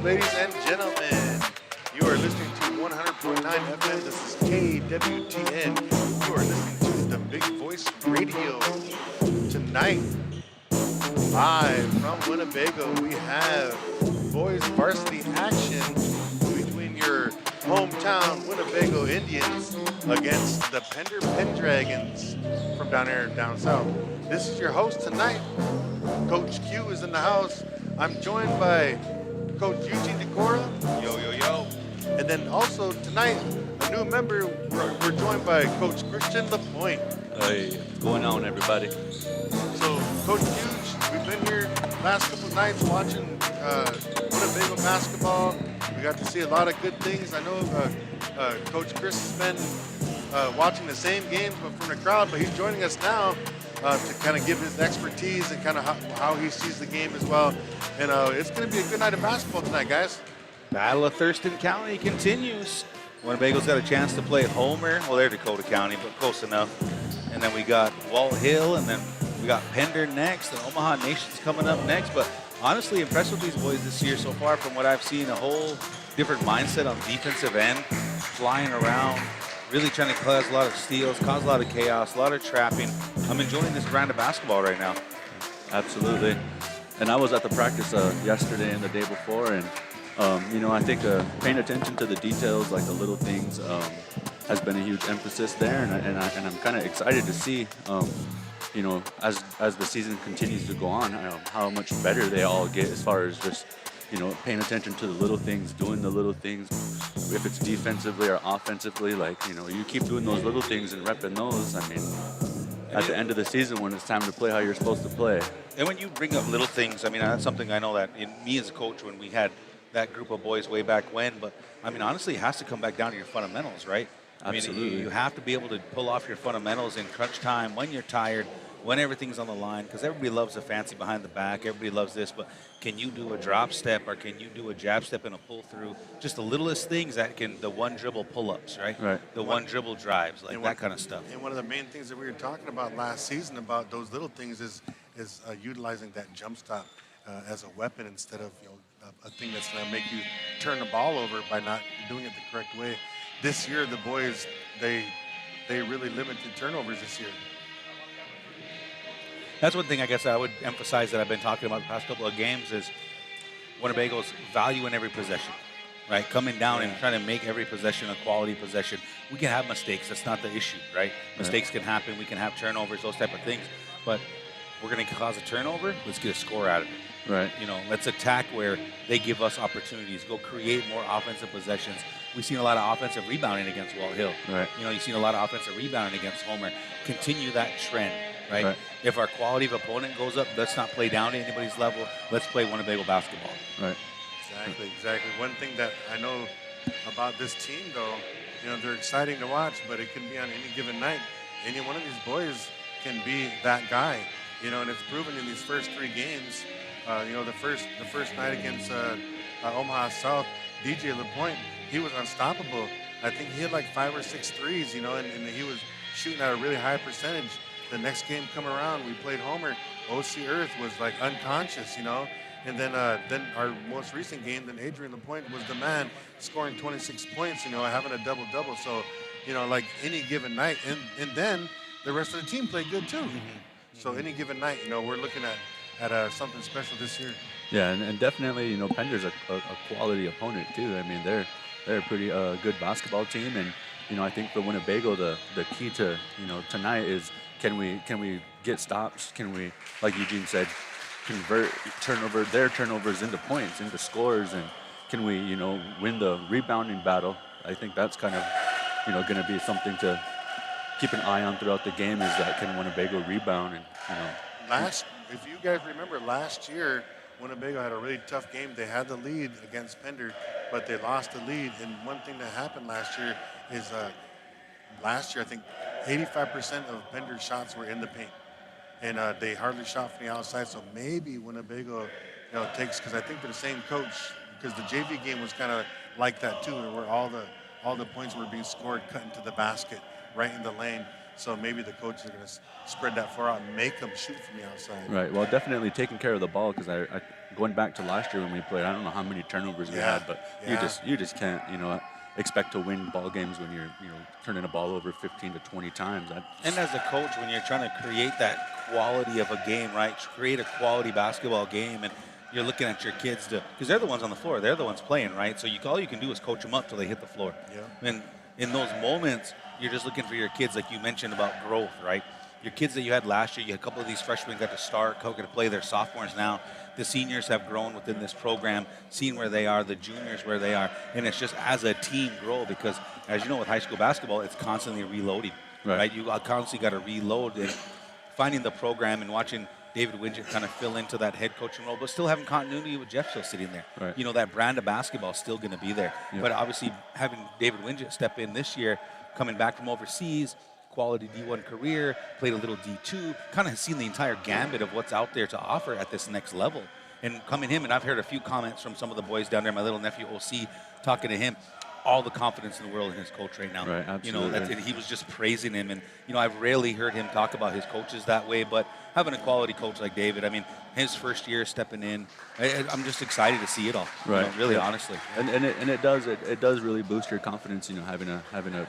ladies and gentlemen. You are listening to 100.9 FM. This is KWTN. You are listening to the Big Voice Radio. Tonight, live from Winnebago, we have boys varsity action between your hometown Winnebago Indians against the Pender Pendragons from down south. This is your host tonight. Coach Q is in the house. I'm joined by Coach Eugene Decora. Yo, yo, yo. And then also tonight, a new member, we're joined by Coach Christian LaPointe. Hey, what's going on, everybody? So, Coach Huge, we've been here last couple nights watching Winnebago basketball. We got to see a lot of good things. I know Coach Chris has been watching the same games but from the crowd, but he's joining us now to kind of give his expertise and kind of how he sees the game as well. And it's going to be a good night of basketball tonight, guys. Battle of Thurston County continues. Winnebago's got a chance to play Homer. Well, they're Dakota County, but close enough. And then we got Walt Hill, and then we got Pender next, and Omaha Nation's coming up next. But honestly, impressed with these boys this year so far from what I've seen. A whole different mindset on defensive end, flying around, really trying to cause a lot of steals, cause a lot of chaos, a lot of trapping. I'm enjoying this brand of basketball right now. Absolutely. And I was at the practice yesterday and the day before, and I think paying attention to the details, like the little things, has been a huge emphasis there, and I'm kind of excited to see, as the season continues to go on, how much better they all get as far as just, paying attention to the little things, doing the little things, if it's defensively or offensively, you keep doing those little things and repping those. I mean, at the end of the season, when it's time to play how you're supposed to play. And when you bring up little things, I mean, that's something I know that in me as a coach, when we had that group of boys way back when, but I mean, honestly, it has to come back down to your fundamentals, right? Absolutely. I mean, you have to be able to pull off your fundamentals in crunch time, when you're tired, when everything's on the line, because everybody loves a fancy behind the back, everybody loves this, but can you do a drop step, or can you do a jab step and a pull through? Just the littlest things that can, the one dribble pull-ups, right? Right. The one dribble drives, like that kind of stuff. And one of the main things that we were talking about last season about those little things is utilizing that jump stop as a weapon instead of a thing that's going to make you turn the ball over by not doing it the correct way. This year, the boys, they really limited turnovers this year. That's one thing I guess I would emphasize that I've been talking about the past couple of games is Winnebago's value in every possession, right? Coming down and trying to make every possession a quality possession. We can have mistakes. That's not the issue, right? Mistakes can happen. We can have turnovers, those type of things. But we're going to cause a turnover. Let's get a score out of it. Right. Let's attack where they give us opportunities. Go create more offensive possessions. We've seen a lot of offensive rebounding against Walt Hill. Right. You've seen a lot of offensive rebounding against Homer. Continue that trend, right? If our quality of opponent goes up, let's not play down to anybody's level. Let's play Winnebago basketball. Right. Exactly. One thing that I know about this team, though, they're exciting to watch, but it can be on any given night. Any one of these boys can be that guy, and it's proven in these first three games. The first night against Omaha South, DJ LaPointe, he was unstoppable. I think he had like 5 or 6 threes, and he was shooting at a really high percentage. The next game come around, we played Homer. OC Earth was like unconscious, and then our most recent game, then Adrian LaPointe was the man, scoring 26 points, having a double-double. So, like any given night, and then the rest of the team played good too. Mm-hmm. So any given night, we're looking at something special this year. Yeah, and definitely, Pender's a quality opponent too. I mean, they're a pretty good basketball team, and I think for Winnebago, the key to tonight is can we get stops? Can we, like Eugene said, convert their turnovers into points, into scores, and can we win the rebounding battle? I think that's kind of going to be something to keep an eye on throughout the game, is that can Winnebago rebound and If you guys remember last year, Winnebago had a really tough game. They had the lead against Pender, but they lost the lead. And one thing that happened last year is I think 85% of Pender's shots were in the paint. And they hardly shot from the outside. So maybe Winnebago takes, because I think they're the same coach, because the JV game was kind of like that too, where all the points were being scored, cut into the basket, right in the lane. So maybe the coaches are going to spread that far out and make them shoot from the outside. Right. Well, definitely taking care of the ball, because going back to last year when we played, I don't know how many turnovers we Yeah, had, but yeah. you just can't, expect to win ball games when you're, turning a ball over 15 to 20 times. And as a coach, when you're trying to create that quality of a game, right? Create a quality basketball game, and you're looking at your kids because they're the ones on the floor, they're the ones playing, right? So all you can do is coach them up till they hit the floor. Yeah. And in those moments, you're just looking for your kids, like you mentioned about growth, right? Your kids that you had last year, you had a couple of these freshmen got to start, got to play. They're sophomores now. The seniors have grown within this program, seen where they are, the juniors where they are, and it's just as a team grow because, as you know, with high school basketball, it's constantly reloading, right? You constantly got to reload and finding the program and watching David Wingett kind of fill into that head coaching role, but still having continuity with Jeff still sitting there. Right. That brand of basketball is still going to be there. Yep. But obviously having David Wingett step in this year, coming back from overseas, quality D1 career, played a little D2, kind of seen the entire gambit of what's out there to offer at this next level. And coming him, and I've heard a few comments from some of the boys down there, my little nephew OC, talking to him, all the confidence in the world in his coach right now. Right, absolutely. And he was just praising him. And, I've rarely heard him talk about his coaches that way, but having a quality coach like David, I mean, his first year stepping in, I'm just excited to see it all. Right. Really, honestly. And it does really boost your confidence, having a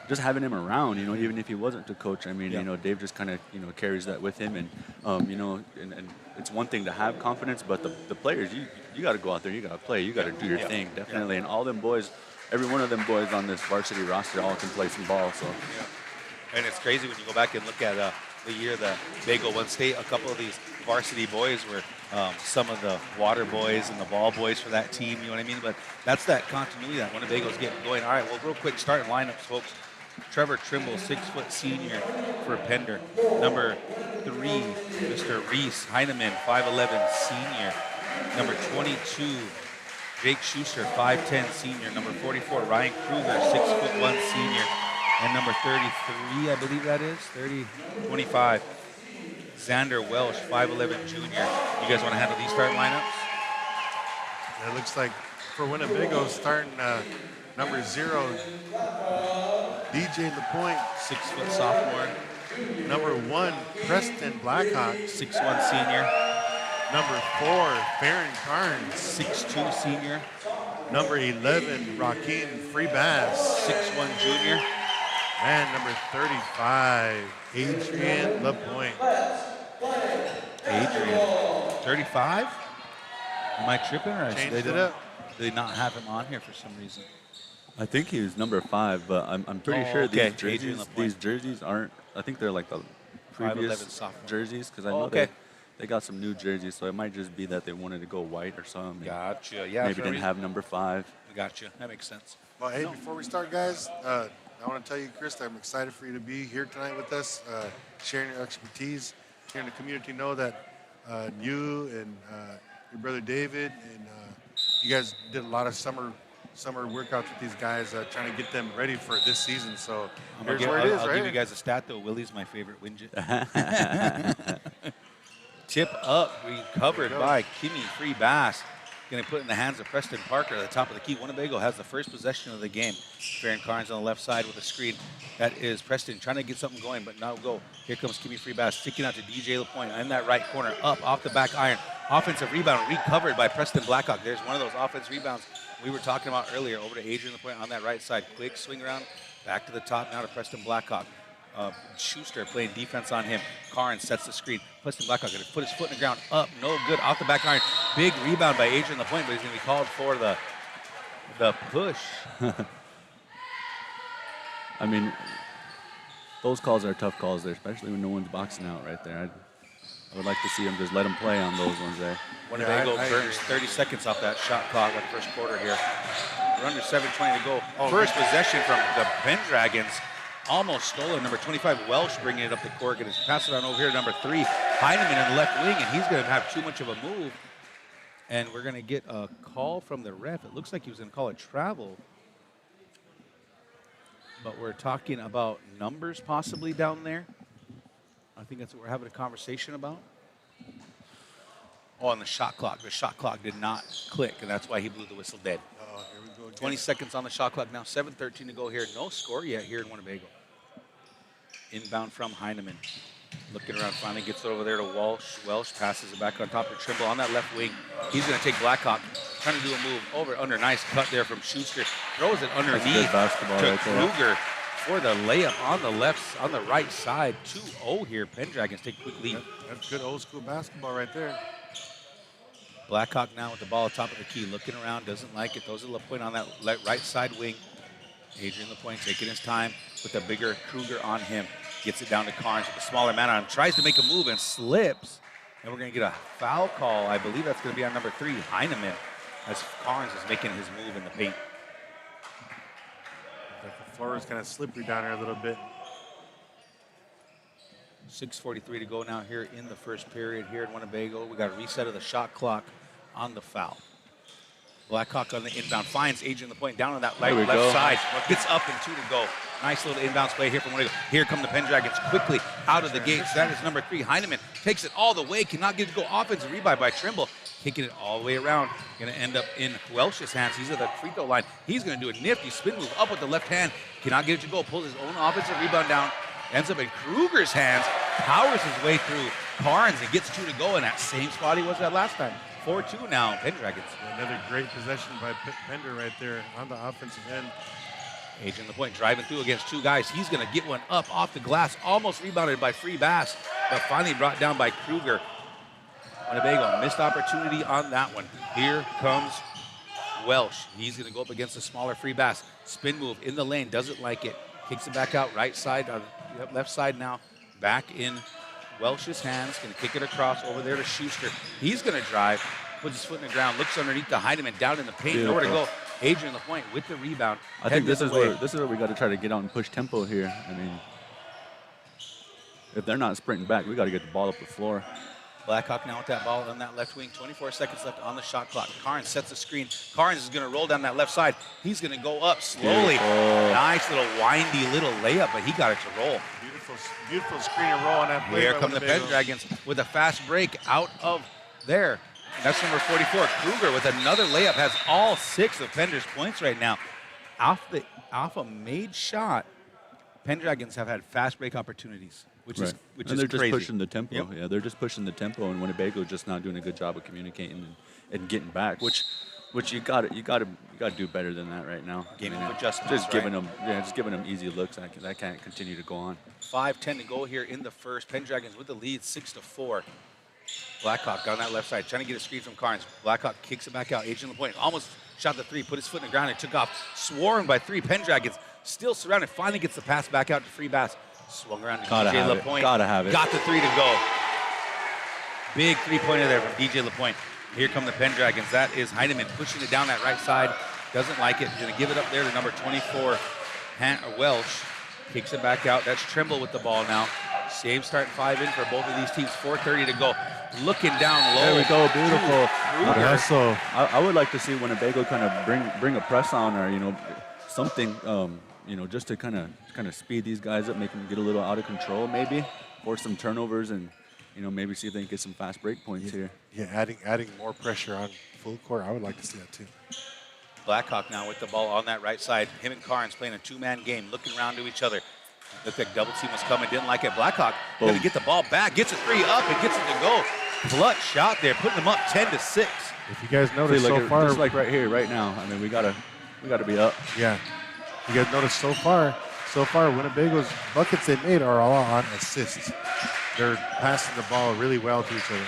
just having him around, even if he wasn't the coach. I mean, Dave just kind of, carries that with him. And, and it's one thing to have confidence, but the players, you got to go out there, you got to play, you got to do your thing, definitely. And all them boys, every one of them boys on this varsity roster all can play some ball. So. Yeah. And it's crazy when you go back and look at the year that Bago won state, a couple of these varsity boys were some of the water boys and the ball boys for that team, you know what I mean? But that's that continuity that Winnebago's getting going. All right, well, real quick, starting lineups, folks. Trevor Trimble, 6-foot senior for Pender. Number 3, Mr. Reese Heineman, 5'11", senior. Number 22, Jake Schuster, 5'10", senior. Number 44, Ryan Kruger, 6'1", senior. And number 33, I believe that is, 25, Xander Welsh, 5'11", junior. You guys want to handle these starting lineups? It looks like for Winnebago, starting number 0, DJ LaPointe, 6-foot sophomore. Number 1, Preston Blackhawk, 6'1", senior. Number 4, Farron Carnes, 6'2", senior. Number 11, Raheem Freebass, 6'1", junior. and number 35, Adrian LaPointe. Adrian, 35? Am I tripping, or Changed it up? Do they not have him on here for some reason? I think he was number 5, but I'm pretty sure these jerseys aren't. I think they're like the previous jerseys because I know they got some new jerseys, so it might just be that they wanted to go white or something. Gotcha. Yeah. Maybe didn't have number 5. Gotcha. That makes sense. Well, hey, before we start, guys, I want to tell you, Chris, I'm excited for you to be here tonight with us, sharing your expertise, sharing the community know that you and your brother David and you guys did a lot of summer workouts with these guys, trying to get them ready for this season. So here's where it is, I'll right? give you guys a stat, though. Willie's my favorite Wingett. Tip up, recovered by Kimmy Free Bass. Going to put it in the hands of Preston Parker at the top of the key. Winnebago has the first possession of the game. Farron Carnes on the left side with a screen. That is Preston trying to get something going, but now go. Here comes Kimmy Free Bass sticking out to DJ LaPointe in that right corner. Up off the back iron. Offensive rebound recovered by Preston Blackhawk. There's one of those offensive rebounds we were talking about earlier. Over to Adrian LaPointe on that right side. Quick swing around. Back to the top now to Preston Blackhawk. Schuster playing defense on him. Carnes sets the screen. Preston Blackhawk going to put his foot in the ground. Up, no good. Off the back iron. Big rebound by Adrian LaPointe, but he's going to be called for the push. I mean, those calls are tough calls there, especially when no one's boxing out right there. I would like to see him just let him play on those ones there. Winnebago burns 30 seconds off that shot clock in the first quarter here. We're under 7:20 to go. First possession from the Pendragons. Almost stolen. Number 25, Welsh, bringing it up the court. Going to pass it on over here to number 3, Heineman in the left wing, and he's going to have too much of a move. And we're going to get a call from the ref. It looks like he was going to call a travel. But we're talking about numbers possibly down there. I think that's what we're having a conversation about. Oh, and the shot clock. The shot clock did not click, and that's why he blew the whistle dead. Oh, here we go again. 20 seconds on the shot clock now. 7:13 to go here. No score yet here in Winnebago. Inbound from Heineman. Looking around, finally gets it over there to Walsh. Welsh passes it back on top to Trimble on that left wing. He's going to take Blackhawk, trying to do a move over under. Nice cut there from Schuster. Throws it underneath good basketball to right there. Kruger for the layup on the right side. 2-0 here. Pendragons take a quick lead. That's good old school basketball right there. Blackhawk now with the ball top of the key, looking around, doesn't like it. Throws a LaPointe on that right side wing. Adrian LaPointe taking his time with the bigger Kruger on him. Gets it down to Carnes with a smaller man on him. Tries to make a move and slips. And we're going to get a foul call. I believe that's going to be on number 3, Heineman, as Carnes is making his move in the paint. The floor is kind of slippery down here a little bit. 6:43 to go now here in the first period here in Winnebago. We got a reset of the shot clock on the foul. Blackhawk on the inbound finds Adrian LaPointe down on that left side. Gets up and 2 to go. Nice little inbounds play here from Winnebago. Here come the Pendragons quickly out of the gates. That is number 3, Heineman. Takes it all the way. Cannot get it to go. Offensive rebound by Trimble. Kicking it all the way around. Going to end up in Welsh's hands. He's at the free throw line. He's going to do a nifty spin move up with the left hand. Cannot get it to go. Pulls his own offensive rebound down. Ends up in Kruger's hands. Powers his way through Carnes and gets 2 to go in that same spot he was at last time. 4-2 now, Pendragons. Another great possession by Pender right there on the offensive end. Adrian LaPointe driving through against 2 guys. He's going to get one up off the glass, almost rebounded by Free Bass, but finally brought down by Kruger. Winnebago missed opportunity on that one. Here comes Welsh. He's going to go up against the smaller Free Bass. Spin move in the lane, doesn't like it. Kicks it back out right side, left side now. Back in Welsh's hands. Going to kick it across over there to Schuster. He's going to drive, puts his foot in the ground, looks underneath the Heineman, down in the paint. Nowhere to go. Adrian LaPointe with the rebound. I think this is where we got to try to get out and push tempo here. I mean, if they're not sprinting back, we got to get the ball up the floor. Blackhawk now with that ball on that left wing. 24 seconds left on the shot clock. Carnes sets the screen. Carnes is going to roll down that left side. He's going to go up slowly. Nice little windy little layup, but he got it to roll. Beautiful screen and roll on that play. Here come the Pendragons with a fast break out of there. That's number 44. Kruger with another layup has all 6 of Pender's points right now. Off a made shot, Pendragons have had fast break opportunities, which is they're crazy. just pushing the tempo. Yep. Yeah, they're just pushing the tempo, and Winnebago just not doing a good job of communicating and getting back, which you got to do better than that right now. Game of adjustments, just giving them easy looks. That can't continue to go on. 5:10 to go here in the first. Pendragons with the lead, 6-4. Blackhawk down that left side, trying to get a screen from Carnes. Blackhawk kicks it back out. Adrian LaPointe almost shot the 3, put his foot in the ground and took off. Swarmed by 3. Pendragons still surrounded. Finally gets the pass back out to Free Bass. Swung around to DJ LaPointe. Gotta have it. Got the 3 to go. Big 3-pointer there from DJ LaPointe. Here come the Pendragons. That is Heineman pushing it down that right side. Doesn't like it. Going to give it up there to number 24, Welsh. Kicks it back out. That's Trimble with the ball now. Same start 5 in for both of these teams. 4:30 to go. Looking down low. There we go. Beautiful. Also, I would like to see Winnebago kind of bring a press on, or something, just to kind of speed these guys up, make them get a little out of control, maybe force some turnovers, and maybe see if they can get some fast break points here. Yeah, adding more pressure on full court. I would like to see that too. Blackhawk now with the ball on that right side. Him and Carnes playing a 2-man game, looking around to each other. Looked like double team was coming, didn't like it. Blackhawk going to get the ball back, gets a 3 up and gets it to go. Clutch shot there, putting them up 10-6. If you guys notice so far, just like right here, right now. I mean, we gotta be up. Yeah. You guys notice so far, Winnebago's buckets they made are all on assists. They're passing the ball really well to each other.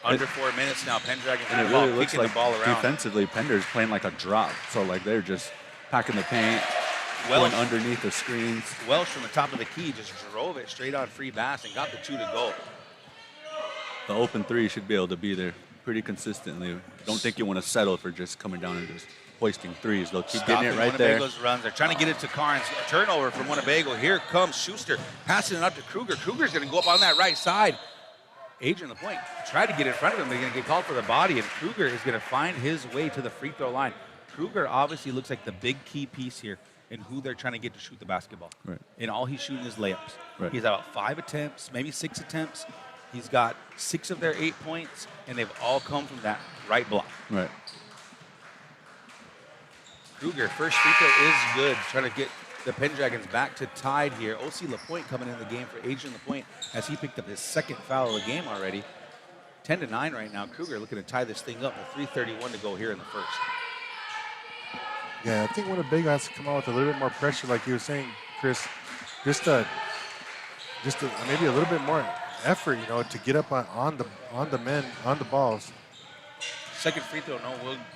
Under 4 minutes now, Pendragon And it ball, really looks kicking like the ball around. defensively, Pender's playing like a drop. So like they're just packing the paint, Welsh, going underneath the screens. Welsh from the top of the key just drove it straight on Free Bass and got the 2 to go. The open 3 should be able to be there pretty consistently. Don't think you want to settle for just coming down and just hoisting 3s. They'll keep getting it right there. Winnebago's runs. They're trying to get it to Carnes. A turnover from Winnebago. Here comes Schuster, passing it up to Kruger. Kruger's going to go up on that right side. Adrian LaPointe tried to get in front of him. They're going to get called for the body, and Kruger is going to find his way to the free throw line. Kruger obviously looks like the big key piece here in who they're trying to get to shoot the basketball. Right. And all he's shooting is layups. Right. He's about 5 attempts, maybe 6 attempts. He's got 6 of their 8 points, and they've all come from that right block. Right. Kruger, first free throw is good. Trying to get the Pendragons back to tied here. O.C. LaPointe coming in the game for Adrian LaPointe as he picked up his second foul of the game already. 10-9 right now. Kruger looking to tie this thing up with 3:31 to go here in the first. Yeah, I think Winnebago has to come out with a little bit more pressure, like you were saying, Chris. Just maybe a little bit more effort, to get up on the men, on the balls. Second free throw,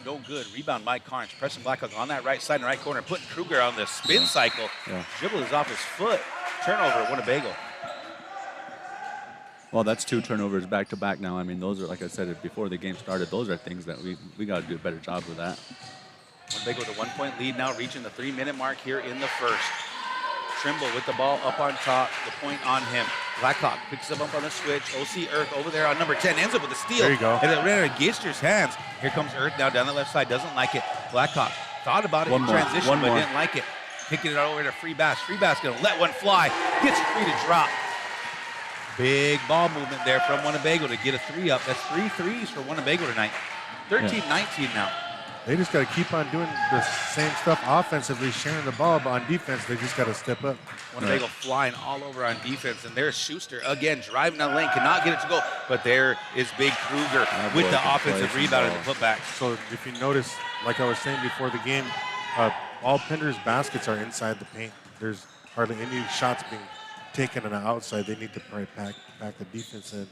no good. Rebound by Carnes. Preston Blackhawk on that right side and right corner, putting Kruger on the spin cycle. Yeah. Dribble is off his foot. Turnover, Winnebago. Well, that's 2 turnovers back to back now. I mean, those are, like I said before the game started, those are things that we got to do a better job with that. Winnebago with a 1-point lead now, reaching the 3-minute mark here in the first. Trimble with the ball up on top, the point on him. Blackhawk picks him up on the switch. O.C. Earth over there on number 10, ends up with a steal. There you go. And it ran out of Geister's hands. Here comes Earth now down the left side, doesn't like it. Blackhawk thought about it in transition, but didn't like it. Kicking it over to Free Bass. Free Bass gonna let one fly, gets it free to drop. Big ball movement there from Winnebago to get a 3 up. That's 3 threes for Winnebago tonight. 13-19 now. They just got to keep on doing the same stuff offensively, sharing the ball, but on defense, they just got to step up. Winnebago flying all over on defense, and there's Schuster again driving down the lane, cannot get it to go, but there is Big Kruger with the offensive rebound and the putback. So if you notice, like I was saying before the game, all Pender's baskets are inside the paint. There's hardly any shots being taken on the outside. They need to probably pack the defense in.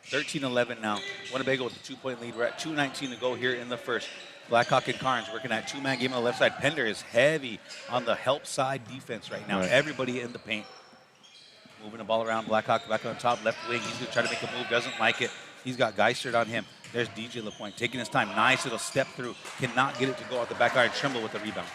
13-11 now. Winnebago with the 2-point lead. We're at 2:19 to go here in the first. Blackhawk and Carnes working that 2-man game on the left side. Pender is heavy on the help side defense right now. Right. Everybody in the paint. Moving the ball around. Blackhawk back on top, left wing. He's going to try to make a move, doesn't like it. He's got Geistert on him. There's DJ LaPointe taking his time. Nice little step through. Cannot get it to go out the back iron. Trimble with the rebound.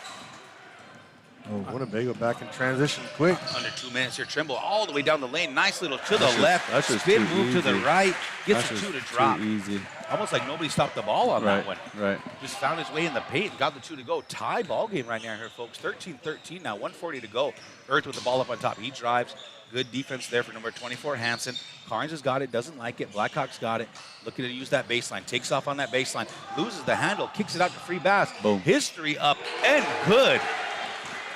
Oh, Winnebago back in transition quick. Under 2 minutes here. Trimble all the way down the lane. Nice little to the left. That's just Spin too move to the easy. right. Gets That's the 2 to just drop. too easy. Almost like nobody stopped the ball on that one. Right. Just found his way in the paint, got the 2 to go. Tie ball game right now here, folks. 13-13 now, 1:40 to go. Earth with the ball up on top. He drives. Good defense there for number 24, Hansen. Carnes has got it, doesn't like it. Blackhawk's got it. Looking to use that baseline. Takes off on that baseline. Loses the handle. Kicks it out to Free Bass. Boom. His 3 up and good.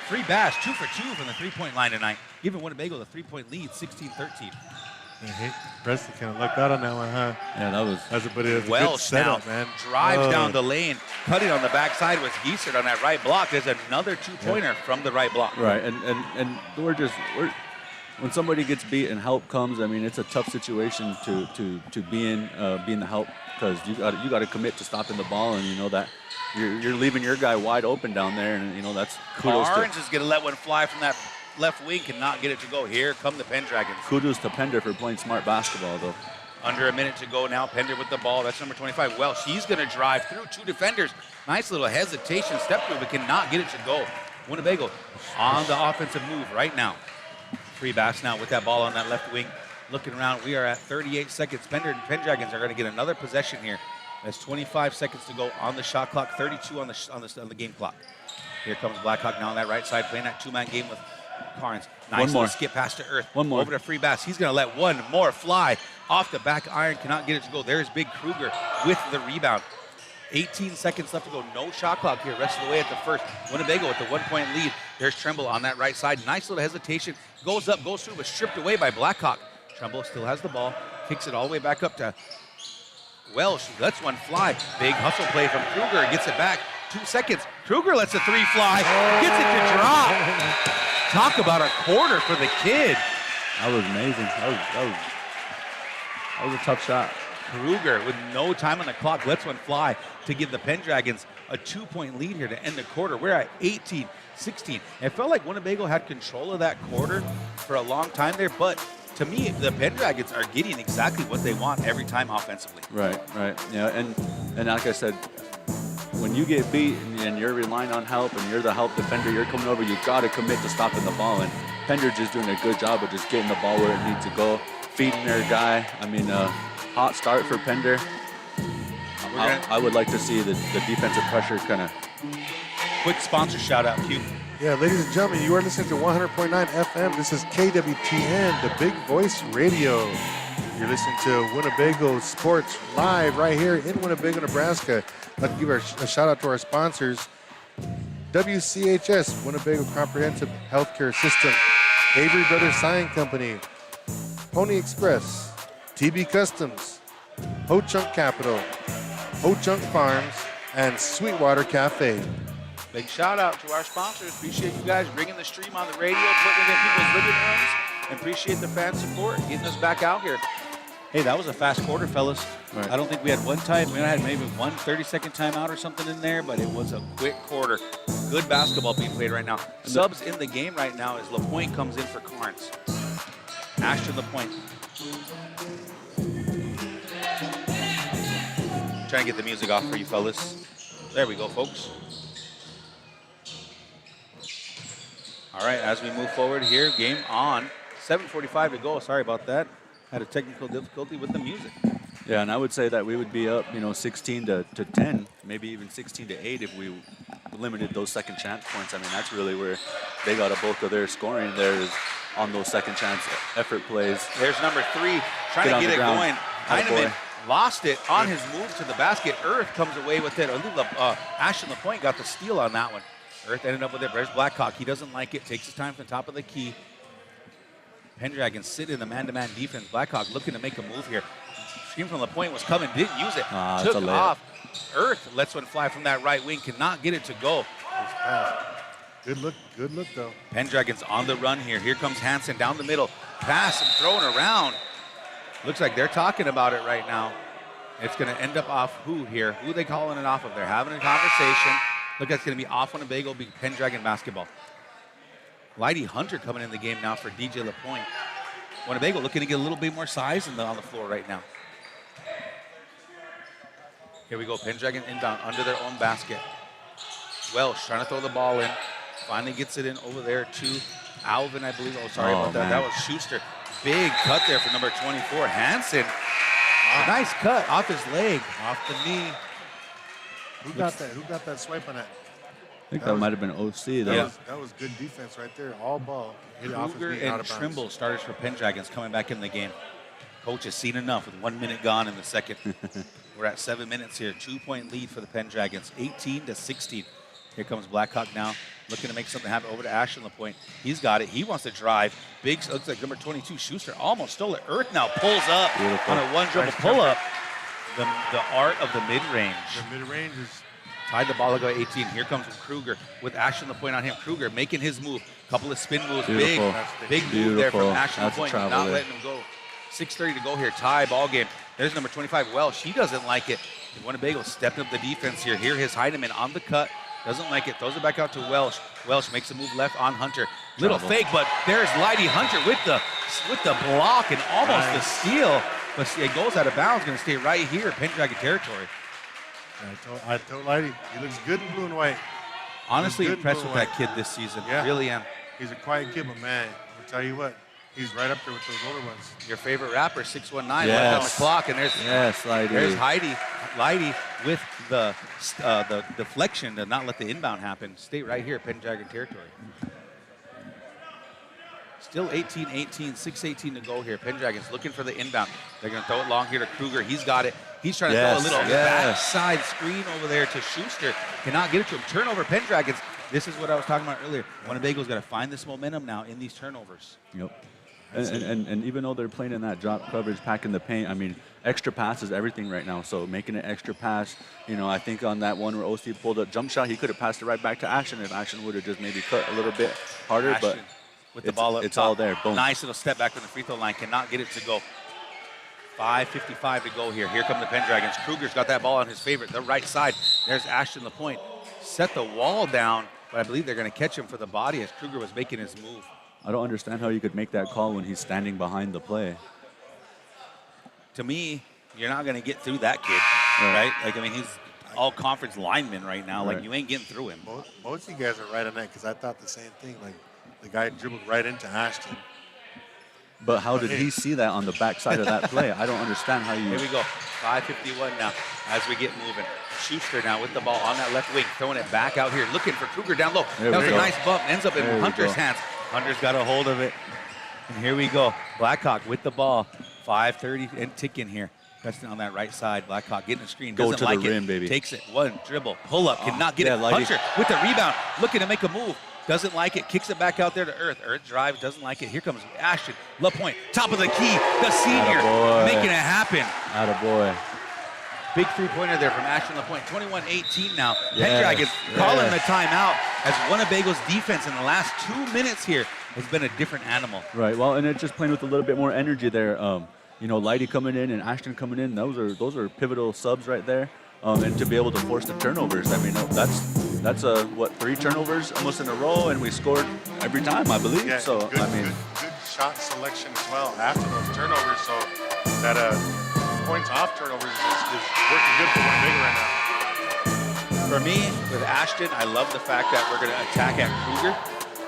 Free Bass, 2 for 2 from the 3-point line tonight. Giving Winnebago the 3-point lead, 16-13. Preston kind of lucked out on that one, huh? Yeah, that was. That's a good Welsh setup, now man. drives down the lane, cutting on the backside with Geisert on that right block. There's another 2-pointer from the right block. Right, and we're when somebody gets beat and help comes, I mean, it's a tough situation to be in the help, because you got to commit to stopping the ball, and you know that you're leaving your guy wide open down there, and you know that's kudos Carnes is going to let one fly from that left wing, cannot get it to go. Here come the Pendragons. kudos to Pender for playing smart basketball, though. Under a minute to go now. Pender with the ball. That's number 25. Well, she's going to drive through 2 defenders. Nice little hesitation, step through, but cannot get it to go. Winnebago on the offensive move right now. Free Bass now with that ball on that left wing. Looking around, we are at 38 seconds. Pender and Pendragons are going to get another possession here. There's 25 seconds to go on the shot clock, 32 on the game clock. Here comes Blackhawk now on that right side, playing that 2-man game with Carnes. Nice One more. little skip pass to Earth. One more. Over to Free Bass. He's going to let one more fly off the back iron. Cannot get it to go. There's Big Kruger with the rebound. 18 seconds left to go. No shot clock here. Rest of the way at the first. Winnebago with the 1-point lead. There's Trimble on that right side. Nice little hesitation. Goes up, goes through, but stripped away by Blackhawk. Trimble still has the ball. Kicks it all the way back up to Welsh. Lets one fly. Big hustle play from Kruger. Gets it back. 2 seconds. Kruger lets a 3 fly. Gets it to drop. Talk about a quarter for the kid. That was amazing. That was a tough shot. Kruger with no time on the clock lets one fly to give the Pendragons a 2-point lead here to end the quarter. We're at 18-16. It felt like Winnebago had control of that quarter for a long time there, but to me, the Pendragons are getting exactly what they want every time offensively. Right. Yeah, and like I said, when you get beat and you're relying on help and you're the help defender, you're coming over, you got to commit to stopping the ball. And Pender just doing a good job of just getting the ball where it needs to go, feeding their guy. I mean, hot start for Pender. I would like to see the defensive pressure kind of. Quick sponsor shout out, Q. Yeah, ladies and gentlemen, you are listening to 100.9 FM. This is KWTN, the Big Voice Radio. You're listening to Winnebago Sports live right here in Winnebago, Nebraska. I'd like to give a shout out to our sponsors. WCHS, Winnebago Comprehensive Healthcare System, Avery Brothers Sign Company, Pony Express, TB Customs, Ho Chunk Capital, Ho Chunk Farms, and Sweetwater Cafe. Big shout out to our sponsors. Appreciate you guys bringing the stream on the radio, putting it in people's living rooms, and appreciate the fan support, getting us back out here. Hey, that was a fast quarter, fellas. Right. I don't think we had one time. We had maybe one 30-second timeout or something in there, but it was a quick quarter. Good basketball being played right now. Subs in the game right now as LaPointe comes in for Carnes. Ashton LaPointe. Trying to get the music off for you fellas. There we go, folks. All right, as we move forward here, game on. 7:45 to go. Sorry about that. Had a technical difficulty with the music. Yeah, and I would say that we would be up, 16 to 10, maybe even 16 to 8 if we limited those second chance points. I mean, that's really where they got a bulk of their scoring there is on those second chance effort plays. There's number 3 trying to get it going. Heineman lost it on his move to the basket. Earth comes away with it. Ashton LaPointe got the steal on that one. Earth ended up with it. There's Blackhawk. He doesn't like it. Takes his time from the top of the key. Pendragon sit in the man-to-man defense. Blackhawk looking to make a move here. Screen from LaPointe was coming. Didn't use it. Took off. Earth lets one fly from that right wing. Cannot get it to go. Good look though. Pendragon's on the run here. Here comes Hansen down the middle. Pass and throwing around. Looks like they're talking about it right now. It's going to end up off who here? Who are they calling it off of? They're having a conversation. Look, that's going to be off Winnebago, be Pendragon basketball. Lighty Hunter coming in the game now for DJ LaPointe. Winnebago looking to get a little bit more size on the floor right now. Here we go, Pendragon inbound under their own basket. Welsh trying to throw the ball in. Finally gets it in over there to Alvin, I believe. Oh, sorry about that. Man. That was Schuster. Big cut there for number 24, Hansen. A nice cut off his leg. Off the knee. Who got that? Who got that swipe on that? I think that might have been OC. That was good defense right there. All ball. Hit off his Kruger knee, out and of bounds. Trimble starters for Pendragons coming back in the game. Coach has seen enough with 1 minute gone in the second. We're at 7 minutes here. 2-point lead for the Pendragons, 18 to 16. Here comes Blackhawk now, looking to make something happen over to Ashton LaPointe. He's got it. He wants to drive. Big, looks like number 22, Schuster, almost stole it. Earth now pulls up Beautiful. on a one-dribble pull-up. The art of the mid-range. The mid-range is Tied the ball to go 18. Here comes Kruger with Ashton LaPointe on him. Kruger making his move. Couple of spin moves. Beautiful. Big move there from Beautiful. Ashton That's a LaPointe. travel Not there. letting him go. 6:30 to go here. Tie ball game. There's number 25, Welsh. He doesn't like it. Winnebago stepping up the defense here. Here his Heidemann on the cut. Doesn't like it. Throws it back out to Welsh. Welsh makes a move left on Hunter. Little fake, but there's Lighty Hunter with the block and almost the steal. But it goes out of bounds. Going to stay right here, Pendragon territory. I told Lighty, he looks good in blue and white. Honestly good impressed blue with and that kid this season. Yeah. Really am. He's a quiet kid, but man, I'll tell you what, he's right up there with those older ones. Your favorite rapper, 619, Yes. left on the clock, and there's Lighty. there's Lighty with the deflection to not let the inbound happen. Stay right here, Pendragon territory. Still 18-18, 6:18 to go here. Pendragon's looking for the inbound. They're going to throw it long here to Kruger. He's got it. He's trying to throw a little backside screen over there to Schuster. Cannot get it to him. Turnover, Pendragons. This is what I was talking about earlier. Winnebago's got to find this momentum now in these turnovers. Yep. And even though they're playing in that drop coverage, packing the paint, I mean, extra pass is everything right now. So making an extra pass, I think on that one where OC pulled a jump shot, he could have passed it right back to Ashton if Ashton would have just maybe cut a little bit harder. Ashton But with the ball up it's top. all there. Boom. Nice little step back from the free throw line. Cannot get it to go. 5:55 to go here. Here come the Pendragons. Kruger's got that ball on his favorite, the right side. There's Ashton LaPointe. Set the wall down, but I believe they're going to catch him for the body as Kruger was making his move. I don't understand how you could make that call when he's standing behind the play. To me, you're not going to get through that kid, right? Like, I mean, he's all-conference lineman right now. Like, Right. you ain't getting through him. Most of you guys are right on that because I thought the same thing. Like the guy dribbled right into Ashton. But how did he see that on the backside of that play? I don't understand how you... Here we go. 5:51 now as we get moving. Schuster now with the ball on that left wing, throwing it back out here, looking for Kruger down low. There That we was a go. nice bump. Ends up in There we Hunter's go. hands. Hunter's got a hold of it. And here we go. Blackhawk with the ball. 5:30 and ticking here. Preston on that right side. Blackhawk getting the screen. Go Doesn't to the like rim, it. baby. Takes it. One dribble. Pull up. Cannot get yeah, it. Lighty. Hunter with the rebound. Looking to make a move. Doesn't like it. Kicks it back out there to Earth. Earth drives. Doesn't like it. Here comes Ashton. LaPointe. Top of the key. The senior. Attaboy. Making it happen. Attaboy. Big three-pointer there from Ashton LaPointe. 21-18 now. Yes, Pendragon calling yes. the timeout as Winnebago's defense in the last 2 minutes here has been a different animal. Right. Well, and it's just playing with a little bit more energy there. You know, Lighty coming in and Ashton coming in. Those are pivotal subs right there. And to be able to force the turnovers. I mean, that's 3 turnovers almost in a row, and we scored every time, I believe. Yeah, so good, I mean, good shot selection as well after those turnovers. So that points off turnovers is working good for Winnebago right now. For me, with Ashton, I love the fact that we're going to attack at Kruger.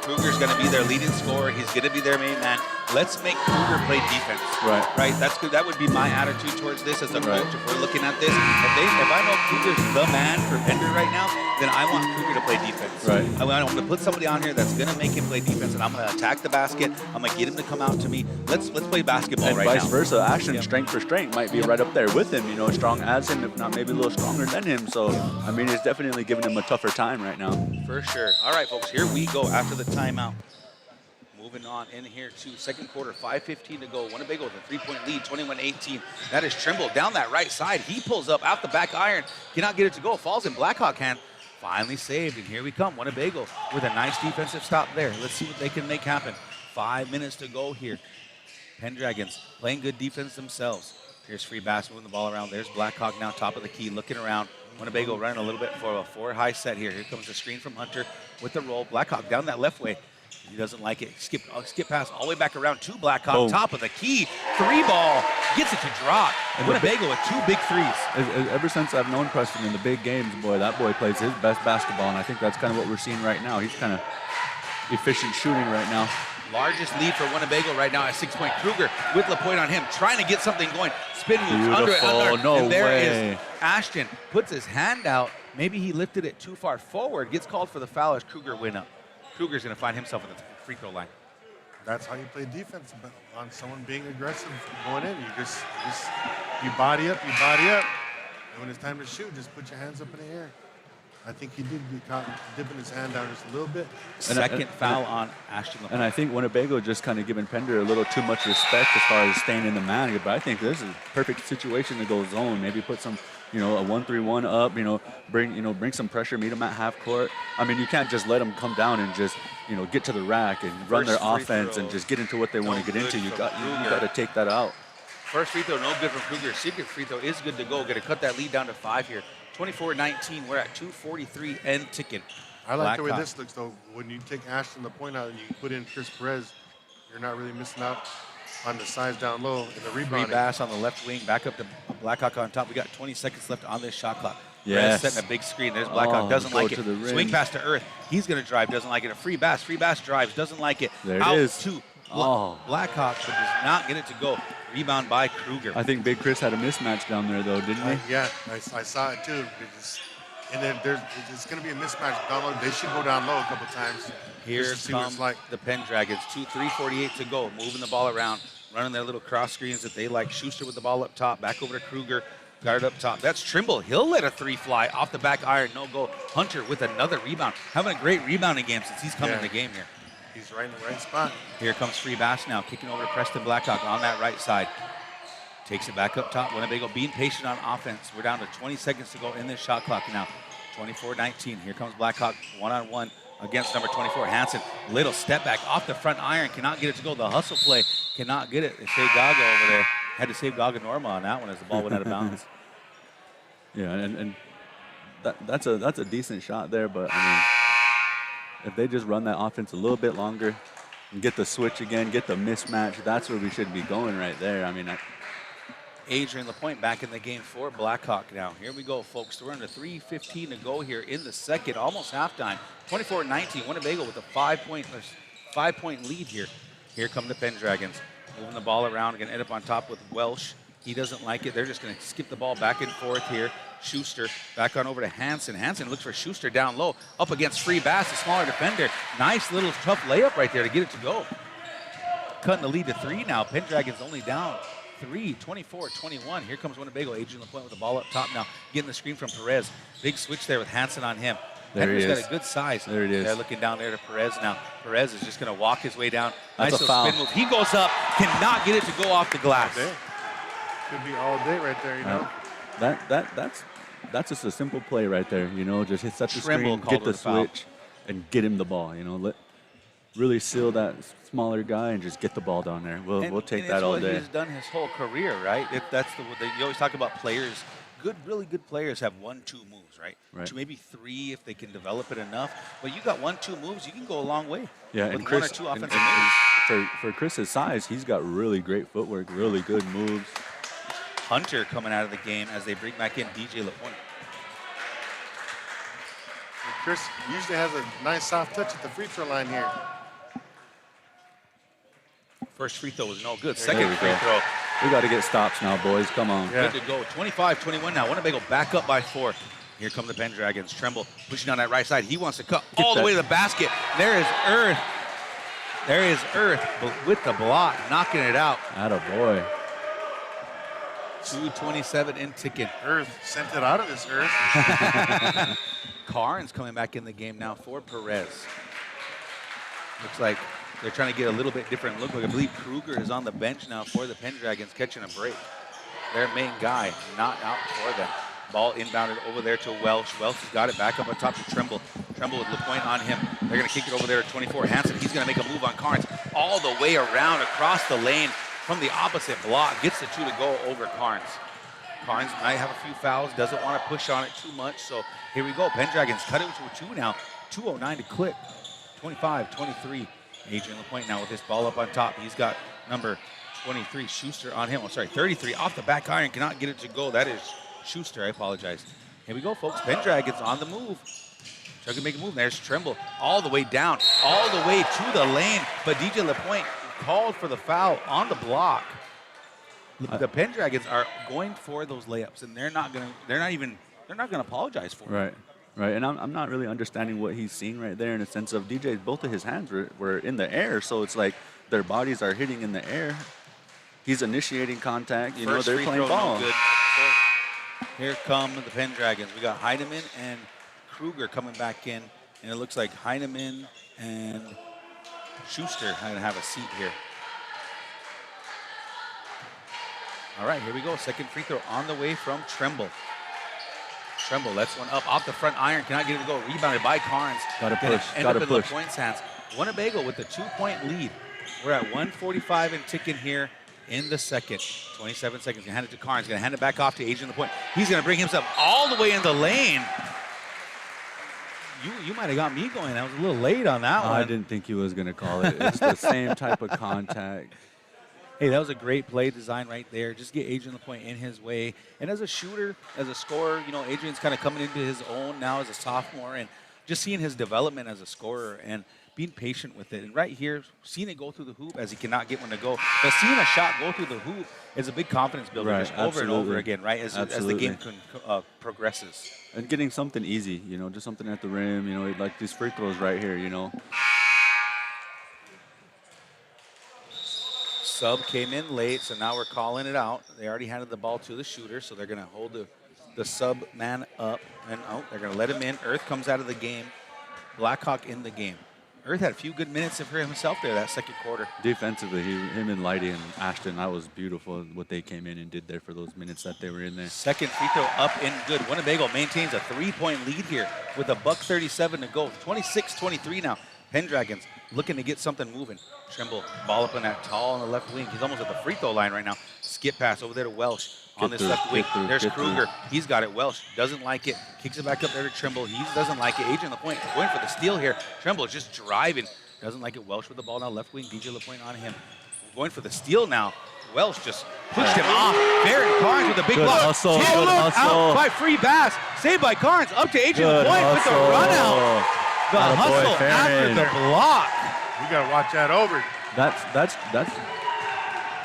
Kruger's going to be their leading scorer. He's going to be their main man. Let's make Kruger play defense. Right. Right. That's good. That would be my attitude towards this as a Right. coach. If we're looking at this, if I know Kruger's the man for Pender right now, then I want Kruger to play defense. Right. I want to put somebody on here that's going to make him play defense, and I'm going to attack the basket. I'm going to get him to come out to me. Let's play basketball and right vice now. versa. Ashton, Yep. strength for strength, might be right up there with him. You know, strong as him, if not maybe a little stronger than him. So I mean, it's definitely giving him a tougher time right now. For sure. All right, folks, here we go after the timeout. Moving on in here to second quarter, 5:15 to go. Winnebago with a 3-point lead, 21-18. That is Trimble down that right side. He pulls up out the back iron. Cannot get it to go. Falls in Blackhawk hand. Finally saved, and here we come. Winnebago with a nice defensive stop there. Let's see what they can make happen. 5 minutes to go here. Pendragons playing good defense themselves. Here's Free Bass moving the ball around. There's Blackhawk now top of the key, looking around. Winnebago running a little bit for a 4-high set here. Here comes the screen from Hunter with the roll. Blackhawk down that left way. He doesn't like it. Skip pass all the way back around to Blackhawk. Oh. Top of the key. 3-ball. Gets it to drop. And Winnebago with 2 big threes. Ever since I've known Preston in the big games, boy, that boy plays his best basketball, and I think that's kind of what we're seeing right now. He's kind of efficient shooting right now. Largest lead for Winnebago right now at 6-point. Kruger with LaPointe on him, trying to get something going. Spin moves under it. Beautiful. No and there way. is Ashton. Puts his hand out. Maybe he lifted it too far forward. Gets called for the foul as Kruger went up. Kruger's going to find himself at the free throw line. That's how you play defense, but on someone being aggressive going in. You body up. And when it's time to shoot, just put your hands up in the air. I think he did get caught dipping his hand down just a little bit. Second foul on Ashton LaPointe. And I think Winnebago just kind of giving Pender a little too much respect as far as staying in the man. But I think this is a perfect situation to go zone. Maybe put some, a 1-3-1 up. Bring some pressure. Meet them at half court. I mean, you can't just let them come down and just get to the rack and run their First free offense throw. and just get into what they want to get into. You from got Kruger. to take that out. First free throw, no good from Kruger. Second free throw is good to go. Going to cut that lead down to 5 here. 24-19. We're at 2:43 and ticking. I like the way Blackhawk. this looks, though. When you take Ashton LaPointe out and you put in Chris Perez, you're not really missing out on the size down low and the Free rebounding. Bass on the left wing, back up to Blackhawk on top. We got 20 seconds left on this shot clock. Yes. Perez setting a big screen. There's Blackhawk, Oh, doesn't go like to it. the rim. Swing pass to Earth. He's going to drive, doesn't like it. A Free Bass drives, doesn't like it. There it Out is. to Oh. Blackhawk, but does not get it to go. Rebound by Kruger. I think Big Chris had a mismatch down there, though, didn't he? Yeah, I saw it too. And then it's going to be a mismatch down low. They should go down low a couple times. Here just to see what come it's like. the Pendragons. 3:48 to go. Moving the ball around, running their little cross screens that they like. Schuster with the ball up top. Back over to Kruger. Guard up top. That's Trimble. He'll let a 3 fly off the back iron. No go. Hunter with another rebound. Having a great rebounding game since he's come in the game here. He's right in the right spot. Here comes Free Bass now. Kicking over to Preston Blackhawk on that right side. Takes it back up top. Winnebago being patient on offense. We're down to 20 seconds to go in this shot clock now. 24-19. Here comes Blackhawk one-on-one against number 24, Hansen. Little step back off the front iron. Cannot get it to go. The hustle play. Cannot get it. They saved Gaga over there. Had to save Gaga Norma on that one as the ball went out of bounds. Yeah, and that's a decent shot there, but I mean, if they just run that offense a little bit longer and get the switch again, get the mismatch, that's where we should be going right there. I mean, Adrian LaPointe back in the game for Blackhawk now. Here we go, folks. We're under 3:15 to go here in the second, almost halftime. 24-19. Winnebago with a 5-point lead here. Here come the Pendragons. Moving the ball around. Going to end up on top with Welsh. He doesn't like it. They're just going to skip the ball back and forth here. Schuster back on over to Hansen. Hansen looks for Schuster down low. Up against Free Bass, the smaller defender. Nice little tough layup right there to get it to go. Cutting the lead to 3 now. Pendragons only down 24-21. Here comes Winnebago. Adrian LaPointe with the ball up top now. Getting the screen from Perez. Big switch there with Hansen on him. Pender's got a good size. There it is. They're looking down there to Perez now. Perez is just going to walk his way down. That's nice a little foul. spin move. He goes up, cannot get it to go off the glass. Could be all day right there, you know. That's just a simple play right there. You know, just hit set the Tremble screen, called get the it a foul. switch, and get him the ball. You know, really seal that smaller guy and just get the ball down there. We'll take that all It's what day. he's done his whole career, right? You always talk about players. Really good players have 1-2 moves, right? Right. Maybe 3 if they can develop it enough. But you got 1-2 moves, you can go a long way. Yeah, with and Chris, 1 or 2 offensive and moves. for Chris's size, he's got really great footwork, really good moves. Hunter coming out of the game as they bring back in DJ LaPointe. Chris usually has a nice soft touch at the free throw line here. First free throw was no good. There Second we free go. throw, We got to get stops now, boys. Come on. Yeah. good to go. 25-21 now. Winnebago back up by 4. Here come the Pendragons. Tremble pushing down that right side. He wants to cut all the way to the basket. There is Earth. There is Earth with the block, knocking it out. Atta boy. 2:27 in ticking. Earth sent it out of this earth. Carnes coming back in the game now for Perez. Looks like they're trying to get a little bit different look. I believe Kruger is on the bench now for the Pendragons, catching a break. Their main guy not out for them. Ball inbounded over there to Welsh. Welsh has got it back up on top to Tremble. Tremble with LaPointe on him. They're going to kick it over there to 24. Hansen, he's going to make a move on Carnes all the way around across the lane from the opposite block. Gets the 2 to go over Carnes. Carnes might have a few fouls, doesn't want to push on it too much. So here we go. Pendragons cut it to a 2 now. 2:09 to click. 25-23. Adrian LaPointe now with this ball up on top. He's got number 23, Schuster, on him. 33 off the back iron. Cannot get it to go. That is Schuster. I apologize. Here we go, folks. Pendragons on the move. Trying to make a move. There's Tremble all the way down, all the way to the lane. But DJ LaPointe called for the foul on the block. The Pendragons are going for those layups, and they're not gonna apologize for it. Right, and I'm not really understanding what he's seeing right there in the sense of DJ, both of his hands were in the air, so it's like their bodies are hitting in the air. He's initiating contact, you know, First they're free playing throw, ball. no good. Here come the Pendragons. We got Heineman and Kruger coming back in, and it looks like Heineman and Schuster are gonna have a seat here. All right, here we go. Second free throw on the way from Tremble. Tremble lets one up off the front iron. Cannot get it to go. Rebounded by Carnes. Gotta Gonna push, end gotta up in push. LaPointe's hands. Winnebago with the 2-point lead. We're at 1:45 and ticking here in the second. 27 seconds. Gonna hand it to Carnes. Gonna hand it back off to Adrian LaPointe. He's gonna bring himself all the way in the lane. You might have got me going. I was a little late on that one. I didn't think he was going to call it. It's the same type of contact. Hey, that was a great play design right there. Just get Adrian LaPointe in his way. And as a shooter, as a scorer, you know, Adrian's kind of coming into his own now as a sophomore, and just seeing his development as a scorer and being patient with it. And right here, seeing it go through the hoop as he cannot get one to go. But seeing a shot go through the hoop is a big confidence builder, Right, just over and over absolutely. again, right? As the Absolutely. game progresses. And getting something easy, you know, just something at the rim, you know, like these free throws right here, you know. Sub came in late, so now we're calling it out. They already handed the ball to the shooter, so they're going to hold the sub man up. And they're going to let him in. Earth comes out of the game. Blackhawk in the game. Earth had a few good minutes for himself there that second quarter. Defensively, him and Lighty and Ashton, that was beautiful what they came in and did there for those minutes that they were in there. Second free throw up and good. Winnebago maintains a 3-point lead here with a $1:37 to go. 26-23 now. Pendragons looking to get something moving. Tremble, ball up on that tall on the left wing. He's almost at the free throw line right now. Skip pass over there to Welsh on this left wing. There's Kruger. He's got it. Welsh doesn't like it. Kicks it back up there to Tremble. He doesn't like it. Adrian LaPointe going for the steal here. Tremble is just driving. Doesn't like it. Welsh with the ball now. Left wing. DJ LaPointe on him. Going for the steal now. Welsh just pushed him off. Baron Carnes with a big Good block. hustle, Take a good look hustle. out by Free Bass. Saved by Carnes. Up to Adrian Good LaPointe with the hustle. run out. The Atta boy, hustle after Farron. the block. We got to watch that over. That's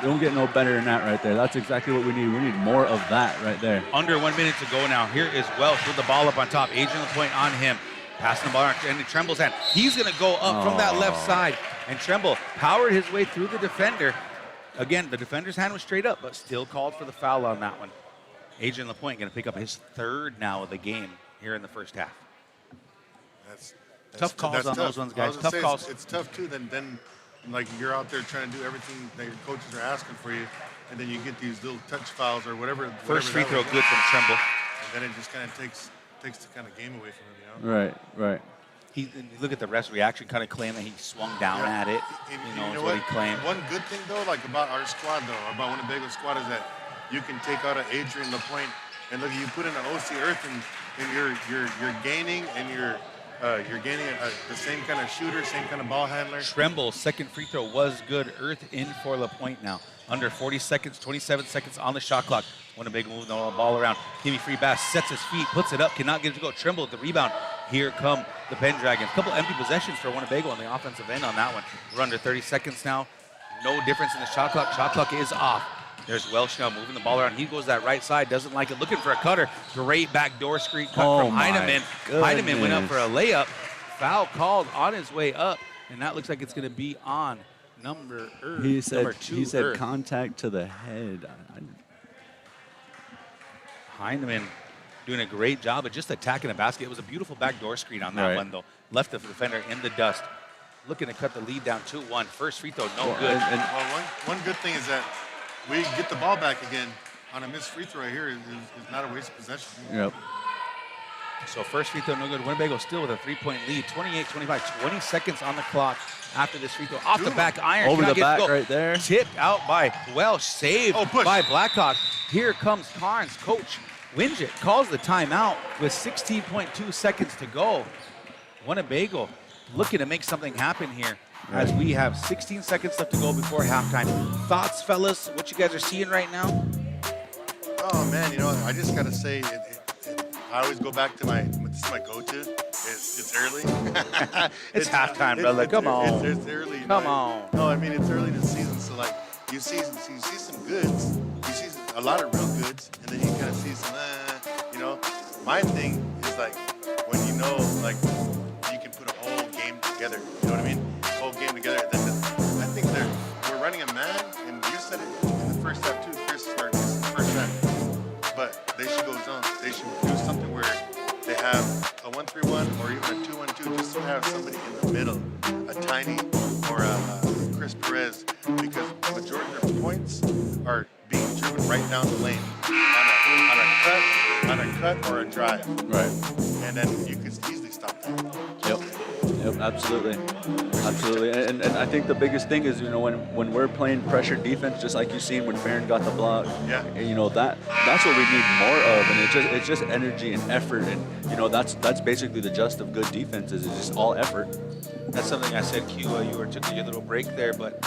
don't get no better than that right there. That's exactly what we need. We need more of that right there. Under 1 minute to go now. Here is Welsh with the ball up on top. Adrian LaPointe on him. Passing the ball into Tremble's hand. He's going to go up from that left side. And Tremble powered his way through the defender. again, the defender's hand was straight up, but still called for the foul on that one. Adrian Lapointe going to pick up his 3rd now of the game here in the first half. That's tough calls on those ones, guys. Tough calls. It's tough too. Then like you're out there trying to do everything that your coaches are asking for you, and then you get these little touch fouls or whatever. First free throw good from Trimble. And then it just kind of takes the kind of game away from him. Right. He look at the ref's reaction, kind of claim that he swung down at it. You know what he claimed. One good thing though, like about our squad though, about Winnebago squad, is that you can take out an Adrian Lapointe and look, you put in an OC Earth and you're gaining and you're gaining the same kind of shooter, same kind of ball handler. Tremble's second free throw was good. Earth in for Lapointe now. Under 40 seconds, 27 seconds on the shot clock. Winnebago moving the ball around. Timmy Freebass sets his feet, puts it up, cannot get it to go. Trimble at the rebound. Here come the Pendragons. A couple empty possessions for Winnebago on the offensive end on that one. We're under 30 seconds now. No difference in the shot clock. Shot clock is off. There's Welsh now moving the ball around. He goes that right side, doesn't like it, looking for a cutter. Great backdoor screen cut from Heinemann. Heinemann went up for a layup. Foul called on his way up, and that looks like it's going to be on number 2. He said contact to the head. Heinemann doing a great job of just attacking the basket. It was a beautiful backdoor screen on that one, though. Left the defender in the dust. Looking to cut the lead down 2-1. First free throw, no good. One good thing is that we get the ball back again on a missed free throw right here is not a waste of possession. Yep. So first free throw, no good. Winnebago still with a 3-point lead. 28-25, 20 seconds on the clock after this free throw. Off the back iron. Over the back right there. Tipped out by Welsh. Saved by Blackhawk. Here comes Carnes. Coach Winget calls the timeout with 16.2 seconds to go. Winnebago looking to make something happen here as we have 16 seconds left to go before halftime. Thoughts, fellas, what you guys are seeing right now? Oh, man, I just got to say, I always go back to this is my go-to. It's early. It's halftime, brother. Come on. It's early. Come on. No, I mean, it's early in the season, so, like, you see some goods. You see a lot of real goods, and then you kind of see some, My thing is, like, when like, you can put a whole game together. You know what I mean? Whole game together. I think we're running a man, and you said it in the first half, too, Chris, or this is the first half. But they should go zone. They should do something where they have a 1-3-1 or even a 2-1-2, just to have somebody in the middle, a Tiny or a Chris Perez, because the majority of their points are being driven right down the lane on a cut or a drive. Right. And then you could easily stop that. Yep, absolutely. And I think the biggest thing is, when we're playing pressure defense, just like you've seen when Farron got the block, that's what we need more of, and it's just energy and effort, and that's basically the gist of good defense is just all effort. That's something I said, Q, you took your little break there, but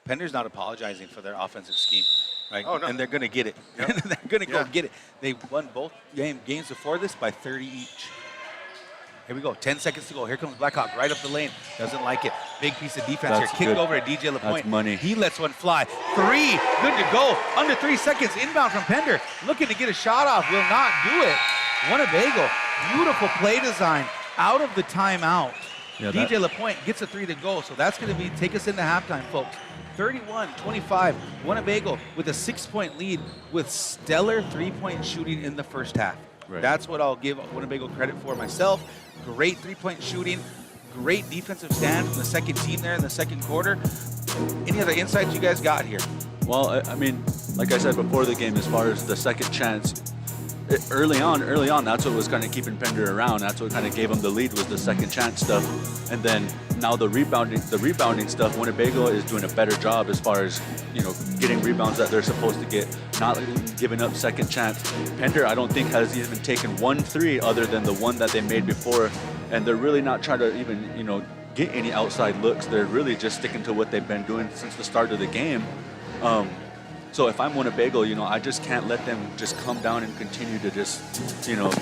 Pender's not apologizing for their offensive scheme. Right? Oh, no. And they're going to get it. Yep. They're going to go get it. They won both games before this by 30 each. Here we go. 10 seconds to go. Here comes Blackhawk right up the lane. Doesn't like it. Big piece of defense That's here. Kicked good. over to DJ Lapointe. That's money. He lets one fly. 3. Good to go. Under 3 seconds. Inbound from Pender. Looking to get a shot off. Will not do it. Winnebago. Beautiful play design. Out of the timeout. Yeah, DJ Lapointe gets a 3 to go. So that's going to take us into halftime, folks. 31-25. Winnebago with a 6-point lead with stellar 3-point shooting in the first half. Right. That's what I'll give Winnebago credit for myself. Great 3-point shooting, great defensive stand from the second team there in the second quarter. Any other insights you guys got here? Well, I mean, like I said before the game, as far as the second chance, early on, that's what was kind of keeping Pender around. That's what kind of gave him the lead was the second chance stuff. And then now the rebounding stuff, Winnebago is doing a better job as far as, getting rebounds that they're supposed to get, not giving up second chance. Pender, I don't think has even taken 1 3 other than the one that they made before. And they're really not trying to even, get any outside looks. They're really just sticking to what they've been doing since the start of the game. So if I'm Winnebago, I just can't let them just come down and continue to just,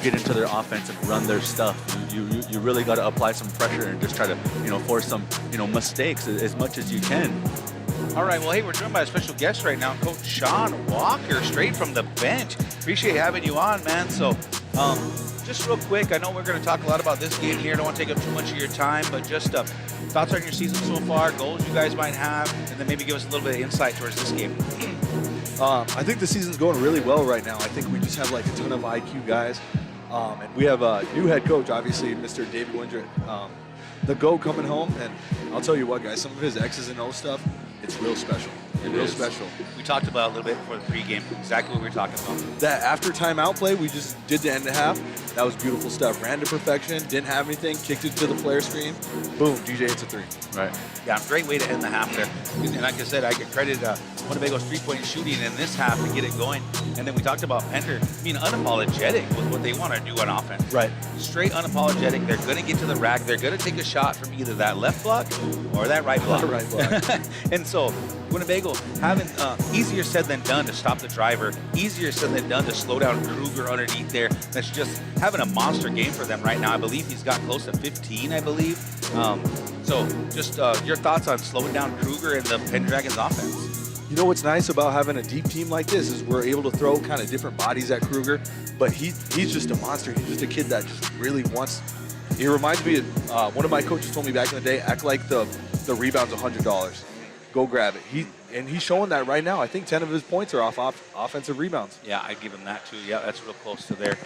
get into their offense and run their stuff. You really got to apply some pressure and just try to, force some, mistakes as much as you can. All right, well, hey, we're joined by a special guest right now, Coach Sean Walker, straight from the bench. Appreciate having you on, man. So just real quick, I know we're going to talk a lot about this game here. I don't want to take up too much of your time, but just thoughts on your season so far, goals you guys might have, and then maybe give us a little bit of insight towards this game. I think the season's going really well right now. I think we just have like a ton of IQ guys. And we have a new head coach, obviously, Mr. David Windred, the GOAT coming home. And I'll tell you what, guys, some of his X's and O's stuff, it's real special. It's real special. We talked about a little bit before the pregame, exactly what we were talking about. That after timeout play, we just did the end of half. That was beautiful stuff. Ran to perfection, didn't have anything, kicked it to the flare screen. Boom, DJ hits a 3. Right. Yeah, great way to end the half there. And like I said, I could credit Winnebago's three-point shooting in this half to get it going. And then we talked about Pender being unapologetic with what they want to do on offense. Right. Straight unapologetic. They're going to get to the rack. They're going to take a shot from either that left block or that right block. Right block. And so Winnebago having easier said than done to stop the driver, easier said than done to slow down Kruger underneath there. That's just having a monster game for them right now. I believe he's got close to 15, I believe. So just your thoughts on slowing down Kruger and the Pendragon's offense. You know what's nice about having a deep team like this is we're able to throw kind of different bodies at Kruger, but he's just a monster. He's just a kid that just really wants. It reminds me of one of my coaches told me back in the day, act like the rebound's $100. Go grab it. He's showing that right now. I think 10 of his points are off offensive rebounds. Yeah, I'd give him that too. Yeah, that's real close to there.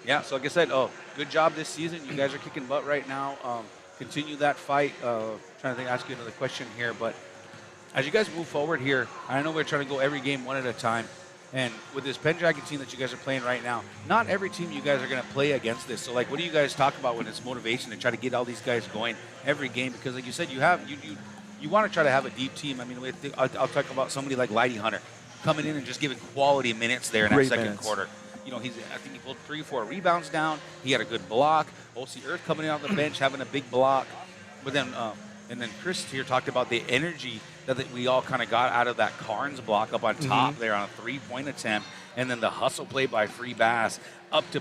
Yeah, so like I said, good job this season. You guys are kicking butt right now. Continue that fight. Trying to ask you another question here, but as you guys move forward here, I know we're trying to go every game one at a time. And with this Pendragon team that you guys are playing right now, not every team you guys are going to play against this. So, like, what do you guys talk about when it's motivation to try to get all these guys going every game? Because, like you said, you want to try to have a deep team. I mean, I'll talk about somebody like Lighty Hunter coming in and just giving quality minutes there in that second quarter. You know, I think he pulled 3 or 4 rebounds down. He had a good block. OC Earth coming in off the bench having a big block. But then, and then Chris here talked about the energy that we all kind of got out of that Carnes block up on top there on a 3-point attempt. And then the hustle play by Free Bass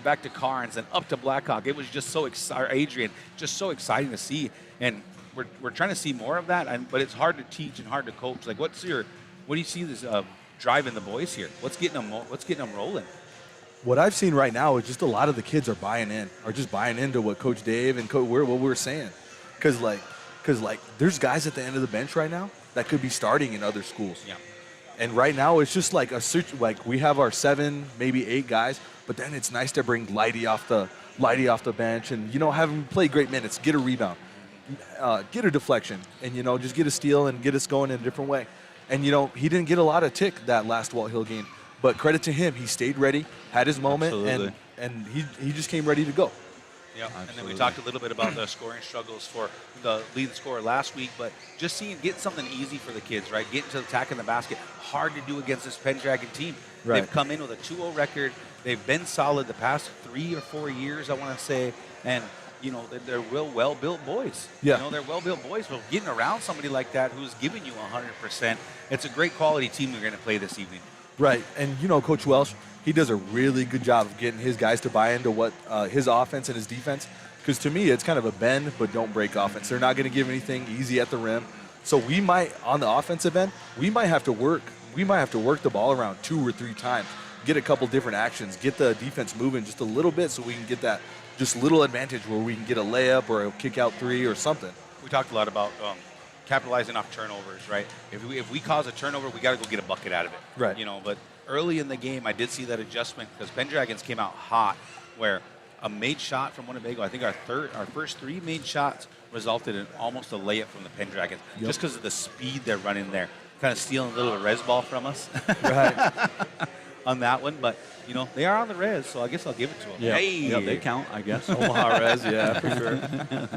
back to Carnes and up to Blackhawk. It was just so exciting, Adrian, just so exciting to see. And we're trying to see more of that, but it's hard to teach and hard to coach. Like, what do you see this driving the boys here? What's getting them rolling? What I've seen right now is just a lot of the kids are buying into what Coach Dave and what we're saying. Because there's guys at the end of the bench right now that could be starting in other schools. Yeah. And right now it's just like we have our 7, maybe 8 guys, but then it's nice to bring Lighty off the bench and have him play great minutes, get a rebound, get a deflection, and just get a steal and get us going in a different way. And he didn't get a lot of tick that last Walt Hill game, but credit to him, he stayed ready, had his moment, and he just came ready to go. Yeah, and then we talked a little bit about the scoring struggles for the lead scorer last week, but just getting something easy for the kids, right? Getting to the attack in the basket, hard to do against this Pendragon team. Right. They've come in with a 2-0 record. They've been solid the past 3 or 4 years, I want to say, and they're real well-built boys. Yeah. They're well-built boys, but getting around somebody like that who's giving you 100%, it's a great quality team we're going to play this evening. Right, and Coach Welsh, he does a really good job of getting his guys to buy into what his offense and his defense. Because to me, it's kind of a bend but don't break offense. They're not going to give anything easy at the rim. So we might, on the offensive end, we might have to work the ball around 2 or 3 times, get a couple different actions, get the defense moving just a little bit so we can get that just little advantage where we can get a layup or a kick out 3 or something. We talked a lot about capitalizing off turnovers, right? If we cause a turnover, we got to go get a bucket out of it. Right. But early in the game, I did see that adjustment because Pendragons came out hot where a made shot from Winnebago, I think our first 3 made shots resulted in almost a layup from the Pendragons just because of the speed they're running there. Kind of stealing a little res ball from us. Right. On that one, but they are on the res, so I guess I'll give it to them. Yeah, hey. yeah, they count, I guess. Omaha res, yeah, for sure.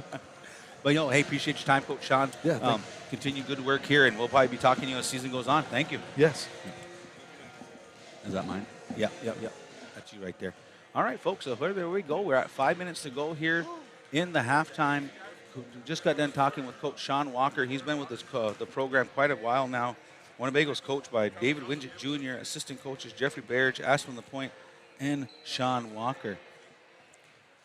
But hey, appreciate your time, Coach Sean. Yeah. Continue good work here, and we'll probably be talking to you as the season goes on. Thank you. Yes. Is that mine? Yeah. That's you right there. All right, folks. So there we go. We're at 5 minutes to go here in the halftime. Just got done talking with Coach Sean Walker. He's been with the program quite a while now. Winnebago's coached by David Winget Jr., assistant coaches Jeffrey Barrage, Ashman LaPointe, and Sean Walker.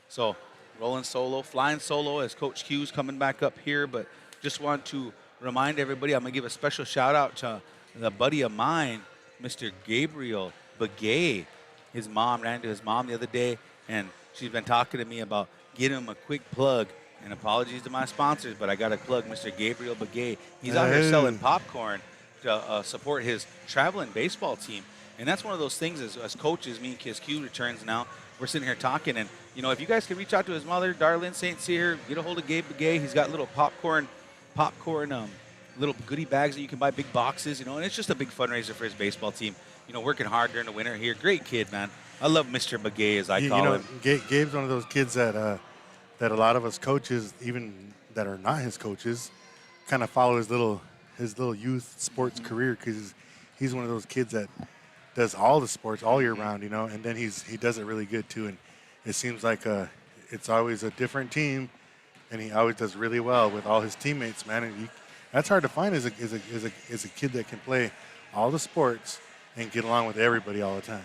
So rolling solo, flying solo as Coach Q's coming back up here, but just want to remind everybody, I'm going to give a special shout out to a buddy of mine, Mr. Gabriel Begay. His mom ran into his mom the other day, and She's been talking to me about getting him a quick plug. And apologies to my sponsors, but I got to plug Mr. Gabriel Begay. He's out here selling popcorn to support his traveling baseball team. And that's one of those things as coaches, me and Kiss Q returns now, we're sitting here talking. And, you know, if you guys can reach out to his mother, Darlene St. Cyr, get a hold of Gabe Begay. He's got little popcorn, little goodie bags that you can buy, big boxes, you know, and it's just a big fundraiser for his baseball team. You know, working hard during the winter here. Great kid, man. I love Mr. Begay, as I call him. Gabe's one of those kids that a lot of us coaches, even that are not his coaches, kind of follow his little youth sports career, because he's one of those kids that does all the sports all year round, you know, and then he does it really good too. And it seems like it's always a different team, and he always does really well with all his teammates, man. And that's hard to find as a kid that can play all the sports and get along with everybody all the time.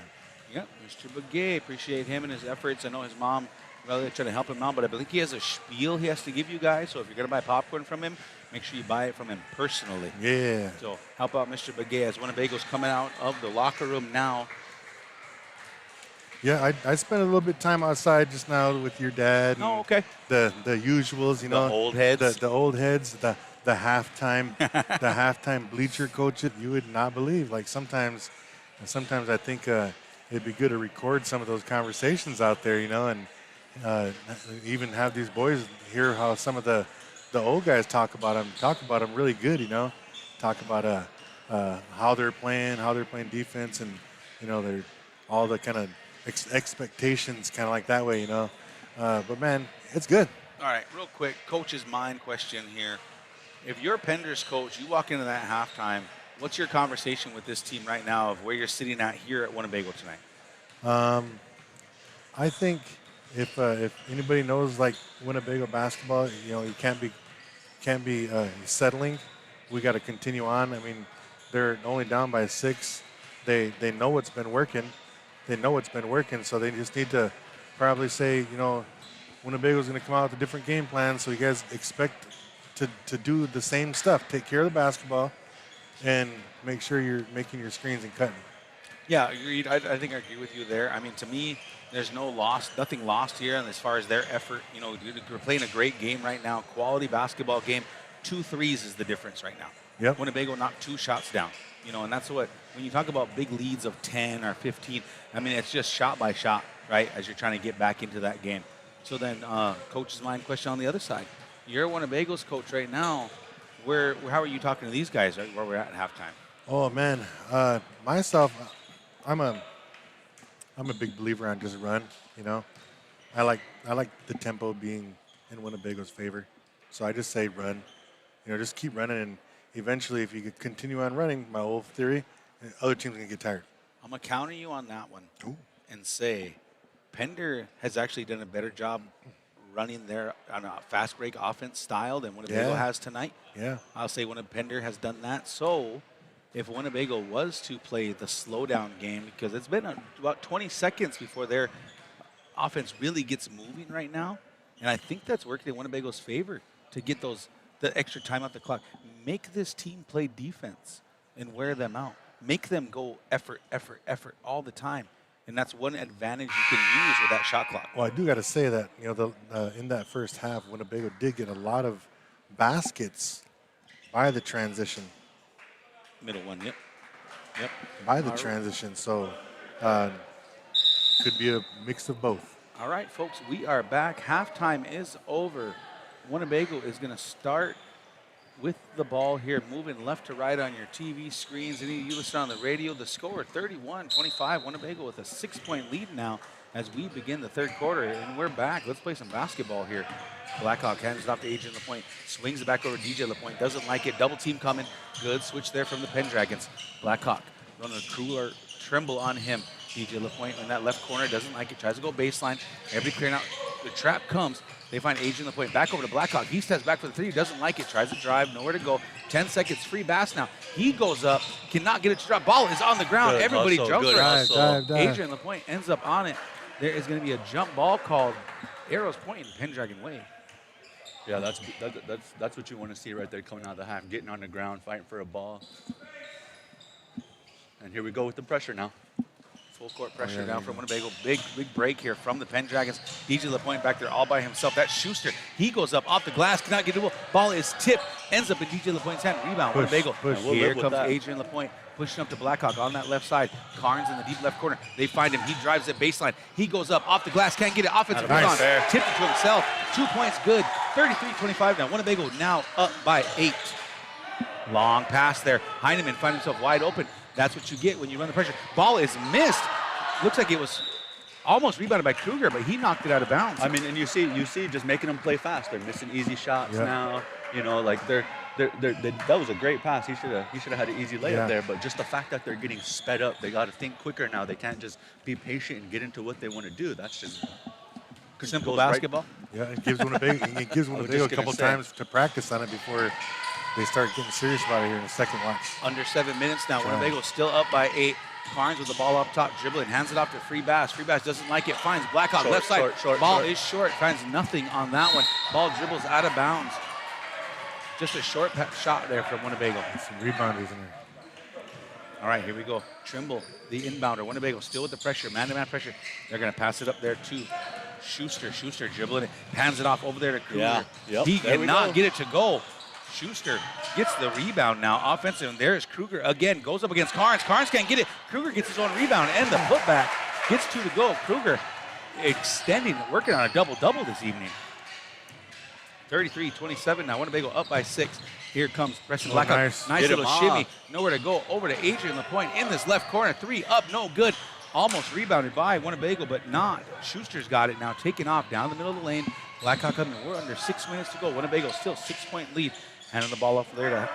Yep, Mr. Begay, appreciate him and his efforts. I know his mom really trying to help him out, but I believe he has a spiel he has to give you guys. So if you're going to buy popcorn from him, make sure you buy it from him personally. Yeah. So help out Mr. Begay as Winnebago's coming out of the locker room now. Yeah, I spent a little bit of time outside just now with your dad. Oh, okay. The usuals, you know. The old heads. The old heads, the halftime bleacher coaches. You would not believe. Like sometimes I think it'd be good to record some of those conversations out there, you know, and even have these boys hear how some of the old guys talk about them really good, you know, talk about how they're playing defense, and you know, they're all the kind of expectations kind of like that way, you know. But man, it's good. All right, real quick, coach's mind question here. If you're Pender's coach, you walk into that halftime, what's your conversation with this team right now of where you're sitting at here at Winnebago tonight? I think if anybody knows like Winnebago basketball, you know, you can't be settling. We got to continue on. I mean, they're only down by 6. They know what's been working. So they just need to probably say, you know, Winnebago's going to come out with a different game plan. So you guys expect to do the same stuff. Take care of the basketball and make sure you're making your screens and cutting. Yeah, agreed. I think I agree with you there. I mean, to me, there's nothing lost here. And as far as their effort, you know, we're playing a great game right now, quality basketball game. 2 threes is the difference right now. Yep. Winnebago knocked 2 shots down, you know, and that's what, when you talk about big leads of 10 or 15, I mean, it's just shot by shot, right, as you're trying to get back into that game. So then, coach's mind question on the other side. You're Winnebago's coach right now. How are you talking to these guys right where we're at halftime? Oh man, myself, I'm a big believer on just run. You know, I like the tempo being in Winnebago's favor, so I just say run. You know, just keep running, and eventually, if you could continue on running, my old theory, other teams are gonna get tired. I'm gonna counter you on that one. Ooh. And say Pender has actually done a better job running their on a fast break offense style than Winnebago has tonight. Yeah. I'll say Pender has done that. So if Winnebago was to play the slowdown game, because it's been about 20 seconds before their offense really gets moving right now, and I think that's working in Winnebago's favor to get the extra time off the clock. Make this team play defense and wear them out. Make them go effort all the time. And that's one advantage you can use with that shot clock. Well, I do got to say that, you know, in that first half, Winnebago did get a lot of baskets by the transition. Middle one, yep. By the transition, so could be a mix of both. All right, folks, we are back. Halftime is over. Winnebago is going to start with the ball here, moving left to right on your TV screens. And you listen on the radio, the score 31-25. Winnebago with a 6-point lead now as we begin the third quarter. And we're back. Let's play some basketball here. Blackhawk hands it off to Adrian LaPointe. Swings it back over to DJ LaPointe. Doesn't like it. Double team coming. Good switch there from the Pendragons. Blackhawk running a cooler tremble on him. DJ LaPointe in that left corner. Doesn't like it. Tries to go baseline. Everybody clearing out. The trap comes. They find Adrian LaPointe back over to Blackhawk. He steps back for the 3. Doesn't like it. Tries to drive. Nowhere to go. 10 seconds. Free Bass now. He goes up. Cannot get it to drop. Ball is on the ground. Good Everybody hustle, jumps good for it. hustle. Dive. Adrian LaPointe ends up on it. There is going to be a jump ball called. Arrows pointing Pendragon way. Yeah, that's what you want to see right there coming out of the half, getting on the ground, fighting for a ball. And here we go with the pressure now. Full court pressure yeah, down yeah. from Winnebago. Big break here from the Pendragons. DJ LaPointe back there all by himself. That's Schuster. He goes up off the glass, cannot get the ball. Ball is tipped, ends up in DJ LaPointe's hand. Rebound, Push, Winnebago. push. And we'll Here live with comes that. Adrian LaPointe pushing up to Blackhawk on that left side. Carnes in the deep left corner. They find him. He drives at baseline. He goes up off the glass, can't get it. Offensive Nice. rebound. Fair. Tipped it to himself. 2 points, good. 33-25 now. Winnebago now up by 8. Long pass there. Heineman finds himself wide open. That's what you get when you run the pressure. Ball is missed. Looks like it was almost rebounded by Kruger, but he knocked it out of bounds. I mean, and you see just making them play fast. They're missing easy shots now. You know, like that was a great pass. He should have had an easy layup there. But just the fact that they're getting sped up, they got to think quicker now. They can't just be patient and get into what they want to do. That's just Simple goes right- basketball. Yeah, it gives Winnebago, Winnebago a gonna couple say. times to practice on it before they start getting serious about it here in the second watch. Under 7 minutes now. Winnebago still up by 8. Carnes with the ball up top, dribbling, hands it off to Free Bass. Free Bass doesn't like it, finds Blackhawk Short, left side. short, ball short. is short, finds nothing on that one. Ball dribbles out of bounds. Just a short shot there from Winnebago. Some rebounders in there. All right, here we go. Trimble, the inbounder. Winnebago still with the pressure, man-to-man pressure. They're going to pass it up there to Schuster. Schuster dribbling it, hands it off over there to Kruger. Yeah, yep, He there we cannot go. get it to go. Schuster gets the rebound now, offensive, and there's Kruger again, goes up against Carnes. Carnes can't get it. Kruger gets his own rebound, and the putback gets 2 to go. Kruger extending, working on a double-double this evening. 33-27 now. Winnebago up by 6. Here comes Preston Blackhawk. Nice. Nice Get little him shimmy. off. Nowhere to go. Over to Adrian LaPointe in this left corner. 3 up, no good. Almost rebounded by Winnebago, but not. Schuster's got it now, taking off down the middle of the lane. Blackhawk coming. We're under 6 minutes to go. Winnebago still 6-point lead. Handing the ball off there to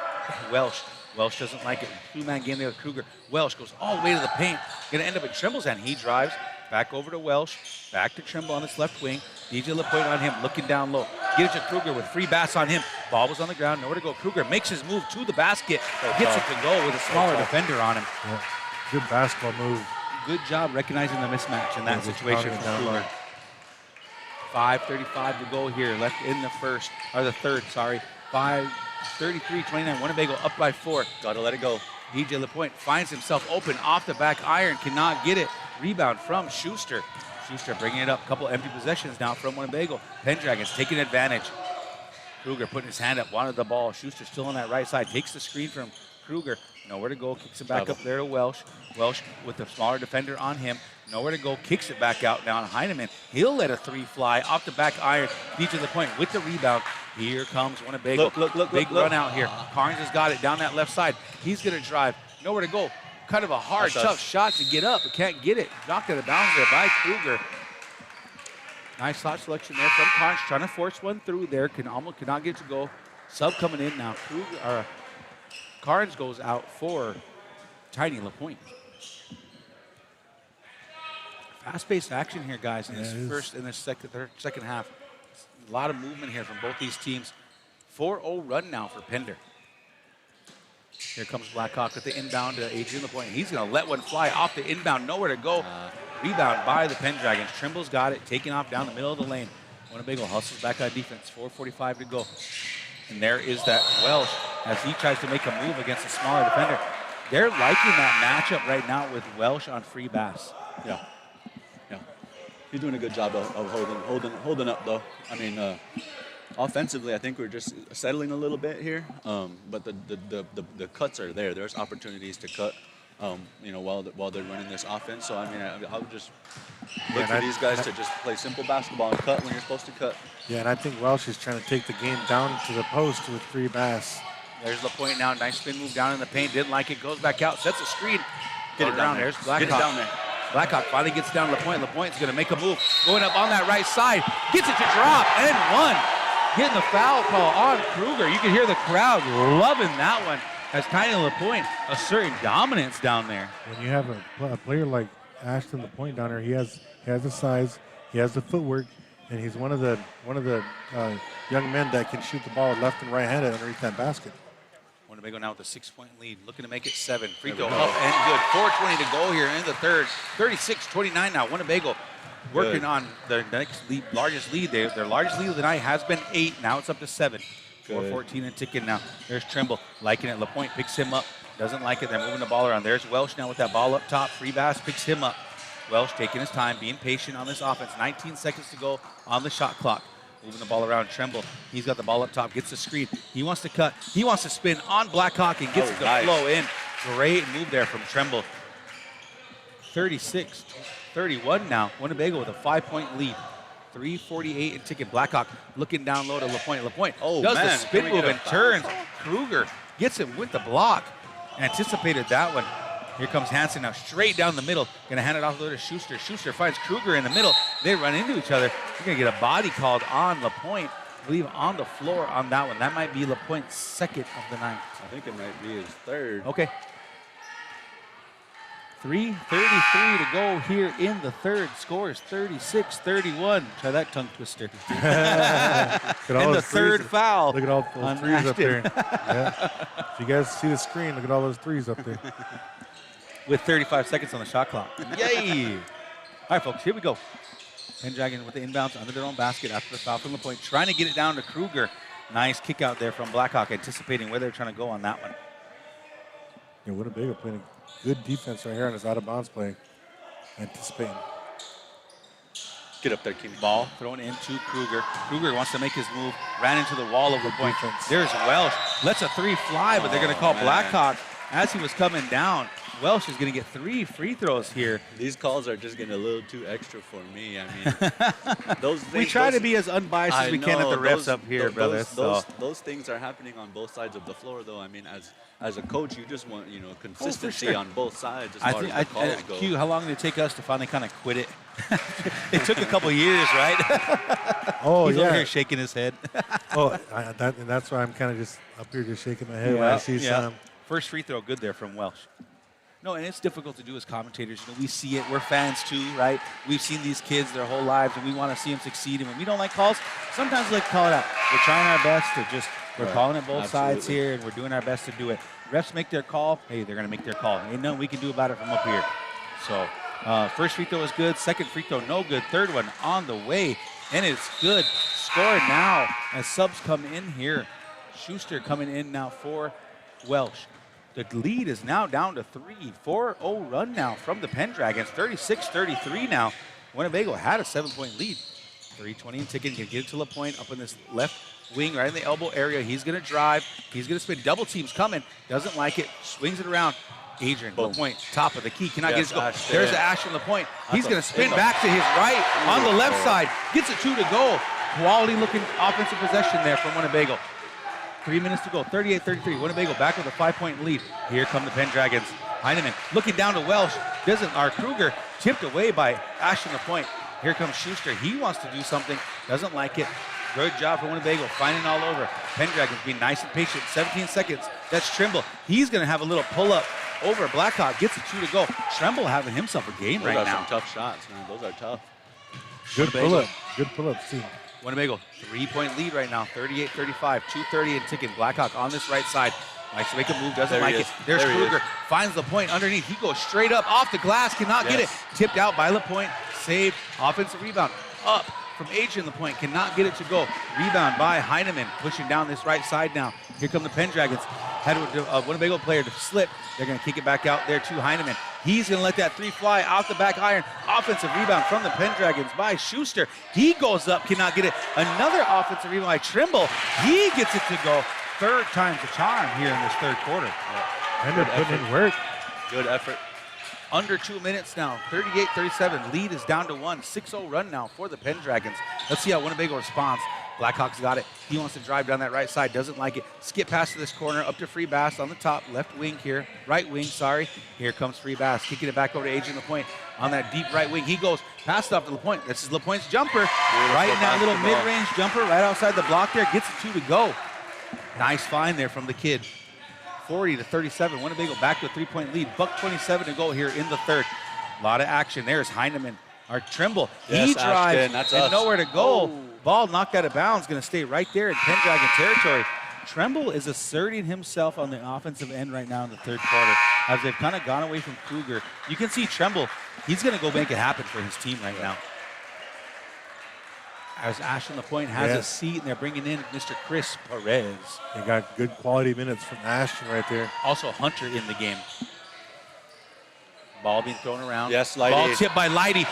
Welsh. Welsh doesn't like it. 2-man game there with Kruger. Welsh goes all the way to the paint. Going to end up in Trimble's hand. He drives back over to Welsh. Back to Trimble on his left wing. DJ LaPointe on him, looking down low. Get it to Kruger with Free Bass on him. Ball was on the ground. Nowhere to go. Kruger makes his move to the basket. Gets it to go with a smaller defender on him. Yeah. Good basketball move. Good job recognizing the mismatch in that Yeah, just situation pounding from it down Kruger. 5:35 to go here, left in the first, or the third, sorry. 5:33-29, Winnebago up by 4. Gotta let it go. DJ LaPointe finds himself open off the back iron, cannot get it. Rebound from Schuster. Schuster bringing it up, couple empty possessions now from Winnebago. Pendragons taking advantage. Kruger putting his hand up, wanted the ball. Schuster still on that right side, takes the screen from Kruger. Nowhere to go, kicks it back up there to Welsh. Welsh with the smaller defender on him. Nowhere to go, kicks it back out now to Heineman. He'll let a 3 fly off the back iron. DJ LaPointe with the rebound. Here comes Winnebago. Look, Big look. run out here. Carnes has got it down that left side. He's going to drive. Nowhere to go. Kind of a hard, That's tough us. shot to get up, but can't get it. Knocked out of bounds there by Kruger. Nice shot selection there from Carnes, trying to force one through there. Cannot get it to go. Sub coming in now. Carnes goes out for Tiny LaPointe. Fast-paced action here, guys, in this second half. A lot of movement here from both these teams. 4-0 run now for Pender. Here comes Blackhawk with the inbound to Adrian LaPointe. He's going to let one fly off the inbound, nowhere to go. Rebound by the Pendragons. Trimble's got it, taking off down the middle of the lane. Winnebago hustles back on defense. 4:45 to go. And there is that Welsh as he tries to make a move against a smaller defender. They're liking that matchup right now with Welsh on Free Bass. Yeah. He's doing a good job of holding up, though. I mean, offensively, I think we're just settling a little bit here. But the cuts are there. There's opportunities to cut, while they're running this offense. So, I mean, I would just look for these guys to just play simple basketball and cut when you're supposed to cut. Yeah, and I think Welsh is trying to take the game down to the post with Free Bass. There's LaPointe now. Nice spin move down in the paint. Didn't like it. Goes back out. Sets a screen. Get it down there. There's Blackhawk. Get it down there. Blackhawk finally gets down to LaPointe. LaPointe's going to make a move. Going up on that right side. Gets it to drop and one. Getting the foul call on Kruger. You can hear the crowd loving that one as Tiny LaPointe asserting dominance down there. When you have a player like Ashton LaPointe down there, he has the size, he has the footwork, and he's one of the young men that can shoot the ball left and right-handed underneath that basket. Winnebago now with a 6-point lead, looking to make it 7. Free throw up and good. 4:20 to go here in the third. 36-29 now. Winnebago working on their next lead, largest lead. Their largest lead of the night has been 8. Now it's up to 7. 4:14 and ticking now. There's Trimble liking it. LaPointe picks him up. Doesn't like it. They're moving the ball around. There's Welsh now with that ball up top. Free Bass picks him up. Welsh taking his time, being patient on this offense. 19 seconds to go on the shot clock. Moving the ball around. Tremble. He's got the ball up top. Gets the screen. He wants to cut. He wants to spin on Blackhawk and gets it to flow in. Great move there from Tremble. 36-31 now. Winnebago with a 5-point lead. 3:48 and ticking. Blackhawk looking down low to LaPointe. LaPointe does the spin move and turns. Kruger gets him with the block. Anticipated that one. Here comes Hansen now straight down the middle. Going to hand it off to Schuster. Schuster finds Kruger in the middle. They run into each other. You're going to get a body called on LaPointe. I believe on the floor on that one. That might be LaPointe's second of the night. I think it might be his third. Okay. 3:33 to go here in the third. Score is 36-31. Try that tongue twister. And the third foul. Look at all those threes Ashton. up there. Yeah. If you guys see the screen, look at all those threes up there. With 35 seconds on the shot clock. Yay! All right, folks, here we go. Pendragon with the inbounds under their own basket after the foul from LaPointe. Trying to get it down to Kruger. Nice kick out there from Blackhawk, anticipating where they're trying to go on that one. Yeah, Winnebago playing good defense right here on this out of bounds play. Anticipating. Get up there, Kenny. Ball thrown into Kruger. Kruger wants to make his move. Ran into the wall of LaPointe. defense. There's Welsh. Lets a three fly, but they're going to call Blackhawk as he was coming down. Welsh is going to get 3 free throws here. These calls are just getting a little too extra for me. I mean, We try to be as unbiased as we can at the refs up here, brother. Those things are happening on both sides of the floor, though. I mean, as a coach, you just want consistency sure. on both sides as I far think, as the calls go. Q, how long did it take us to finally kind of quit it? It took a couple years, right? Oh, He's yeah. over here shaking his head. And that's why I'm kind of just up here just shaking my head when I see some. First free throw good there from Welsh. No, and it's difficult to do as commentators. We see it. We're fans too, right? We've seen these kids their whole lives, and we want to see them succeed. And when we don't like calls, sometimes we like to call it out. We're trying our best to we're calling it both sides here, and we're doing our best to do it. Refs make their call. Hey, they're going to make their call. Ain't nothing we can do about it from up here. So first free throw is good. Second free throw, no good. Third one on the way, and it's good. Score now as subs come in here. Schuster coming in now for Welsh. The lead is now down to 3. 4-0 run now from the Pendragons. 36-33 now. Winnebago had a 7-point lead. 3:20 and ticking. Can get it to LaPointe up in this left wing, right in the elbow area. He's going to drive. He's going to spin. Double teams coming. Doesn't like it. Swings it around. Adrian LaPointe, top of the key. Cannot get it to go. There's the Ashton LaPointe. He's going to spin back to his right on the left side. Gets it 2 to go. Quality looking offensive possession there from Winnebago. 3 minutes to go, 38-33. Winnebago back with a 5-point lead. Here come the Pendragons. Heineman looking down to Welsh. Kruger tipped away by Ashton LaPointe. Here comes Schuster. He wants to do something. Doesn't like it. Good job for Winnebago. Finding all over. Pendragons being nice and patient. 17 seconds. That's Trimble. He's going to have a little pull-up over Blackhawk. Gets it 2 to go. Trimble having himself a game right now. Those are some tough shots, man. Those are tough. Good pull-up. Good pull-up, Steve. Winnebago, 3-point lead right now, 38-35, 2:30 and ticking. Blackhawk on this right side. Likes to make a move, doesn't like it. There's Kruger, finds LaPointe underneath. He goes straight up off the glass, cannot get it. Tipped out by LaPointe, saved, offensive rebound. Up from Adrian LaPointe, cannot get it to go. Rebound by Heineman, pushing down this right side now. Here come the Pendragons. Had a Winnebago player to slip. They're going to kick it back out there to Heineman. He's going to let that 3 fly out the back iron. Offensive rebound from the Pendragons by Schuster. He goes up, cannot get it. Another offensive rebound by Trimble. He gets it to go. Third time's the charm here in this third quarter. Pender putting in work. Good effort. Under 2 minutes now, 38-37. Lead is down to 1. 6-0 run now for the Pendragons. Let's see how Winnebago responds. Blackhawks got it. He wants to drive down that right side. Doesn't like it. Skip pass to this corner. Up to Free Bass on the top. Left wing here. Right wing, sorry. Here comes Free Bass. Kicking it back over to Adrian LaPointe on that deep right wing. He goes past off to LaPointe. This is LaPointe's jumper. Right in that little mid-range jumper right outside the block there. Gets it 2 to go. Nice find there from the kid. 40-37. Winnebago back to a 3-point lead. $1:27 to go here in the third. A lot of action. There's Heineman. Our Trimble. He drives and nowhere to go. Ball knocked out of bounds. Going to stay right there in Pendragon territory. Tremble is asserting himself on the offensive end right now in the third quarter as they've kind of gone away from Kruger. You can see Tremble. He's going to go make it happen for his team right now. As Ashton LaPointe has a seat, and they're bringing in Mr. Chris Perez. They got good quality minutes from Ashton right there. Also Hunter in the game. Ball being thrown around. Yes, Lighty. Ball tipped by Lighty.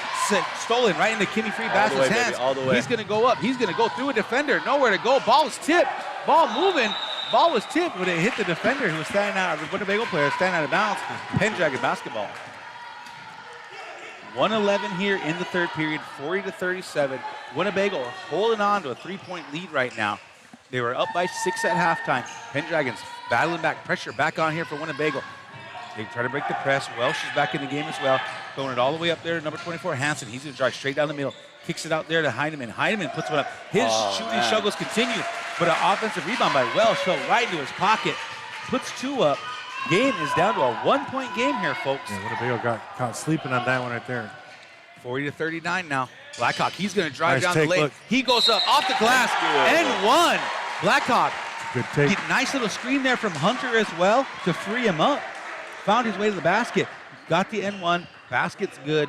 Stolen right into Kenny Free Bassett's way, hands. baby, all the way. He's going to go up. He's going to go through a defender. Nowhere to go. Ball is tipped. Ball moving. Ball was tipped, but it hit the defender who was standing out, the Winnebago player standing out of bounds. Pendragon basketball. 1:11 here in the third period, 40-37. Winnebago holding on to a 3-point lead right now. They were up by 6 at halftime. Pendragon's battling back, pressure back on here for Winnebago. They try to break the press. Welsh is back in the game as well. Throwing it all the way up there to number 24, Hansen. He's going to drive straight down the middle. Kicks it out there to Heineman. Heineman puts one up. His shooting struggles continue, but an offensive rebound by Welsh fell right into his pocket. Puts 2 up. Game is down to a 1-point game here, folks. Yeah, Winnebago got caught sleeping on that one right there. 40-39 now. Blackhawk, he's going to drive Nice down take, the lane. look. He goes up off the glass and 1. Blackhawk, Good take. nice little screen there from Hunter as well to free him up. Found his way to the basket. Got the N1. Basket's good.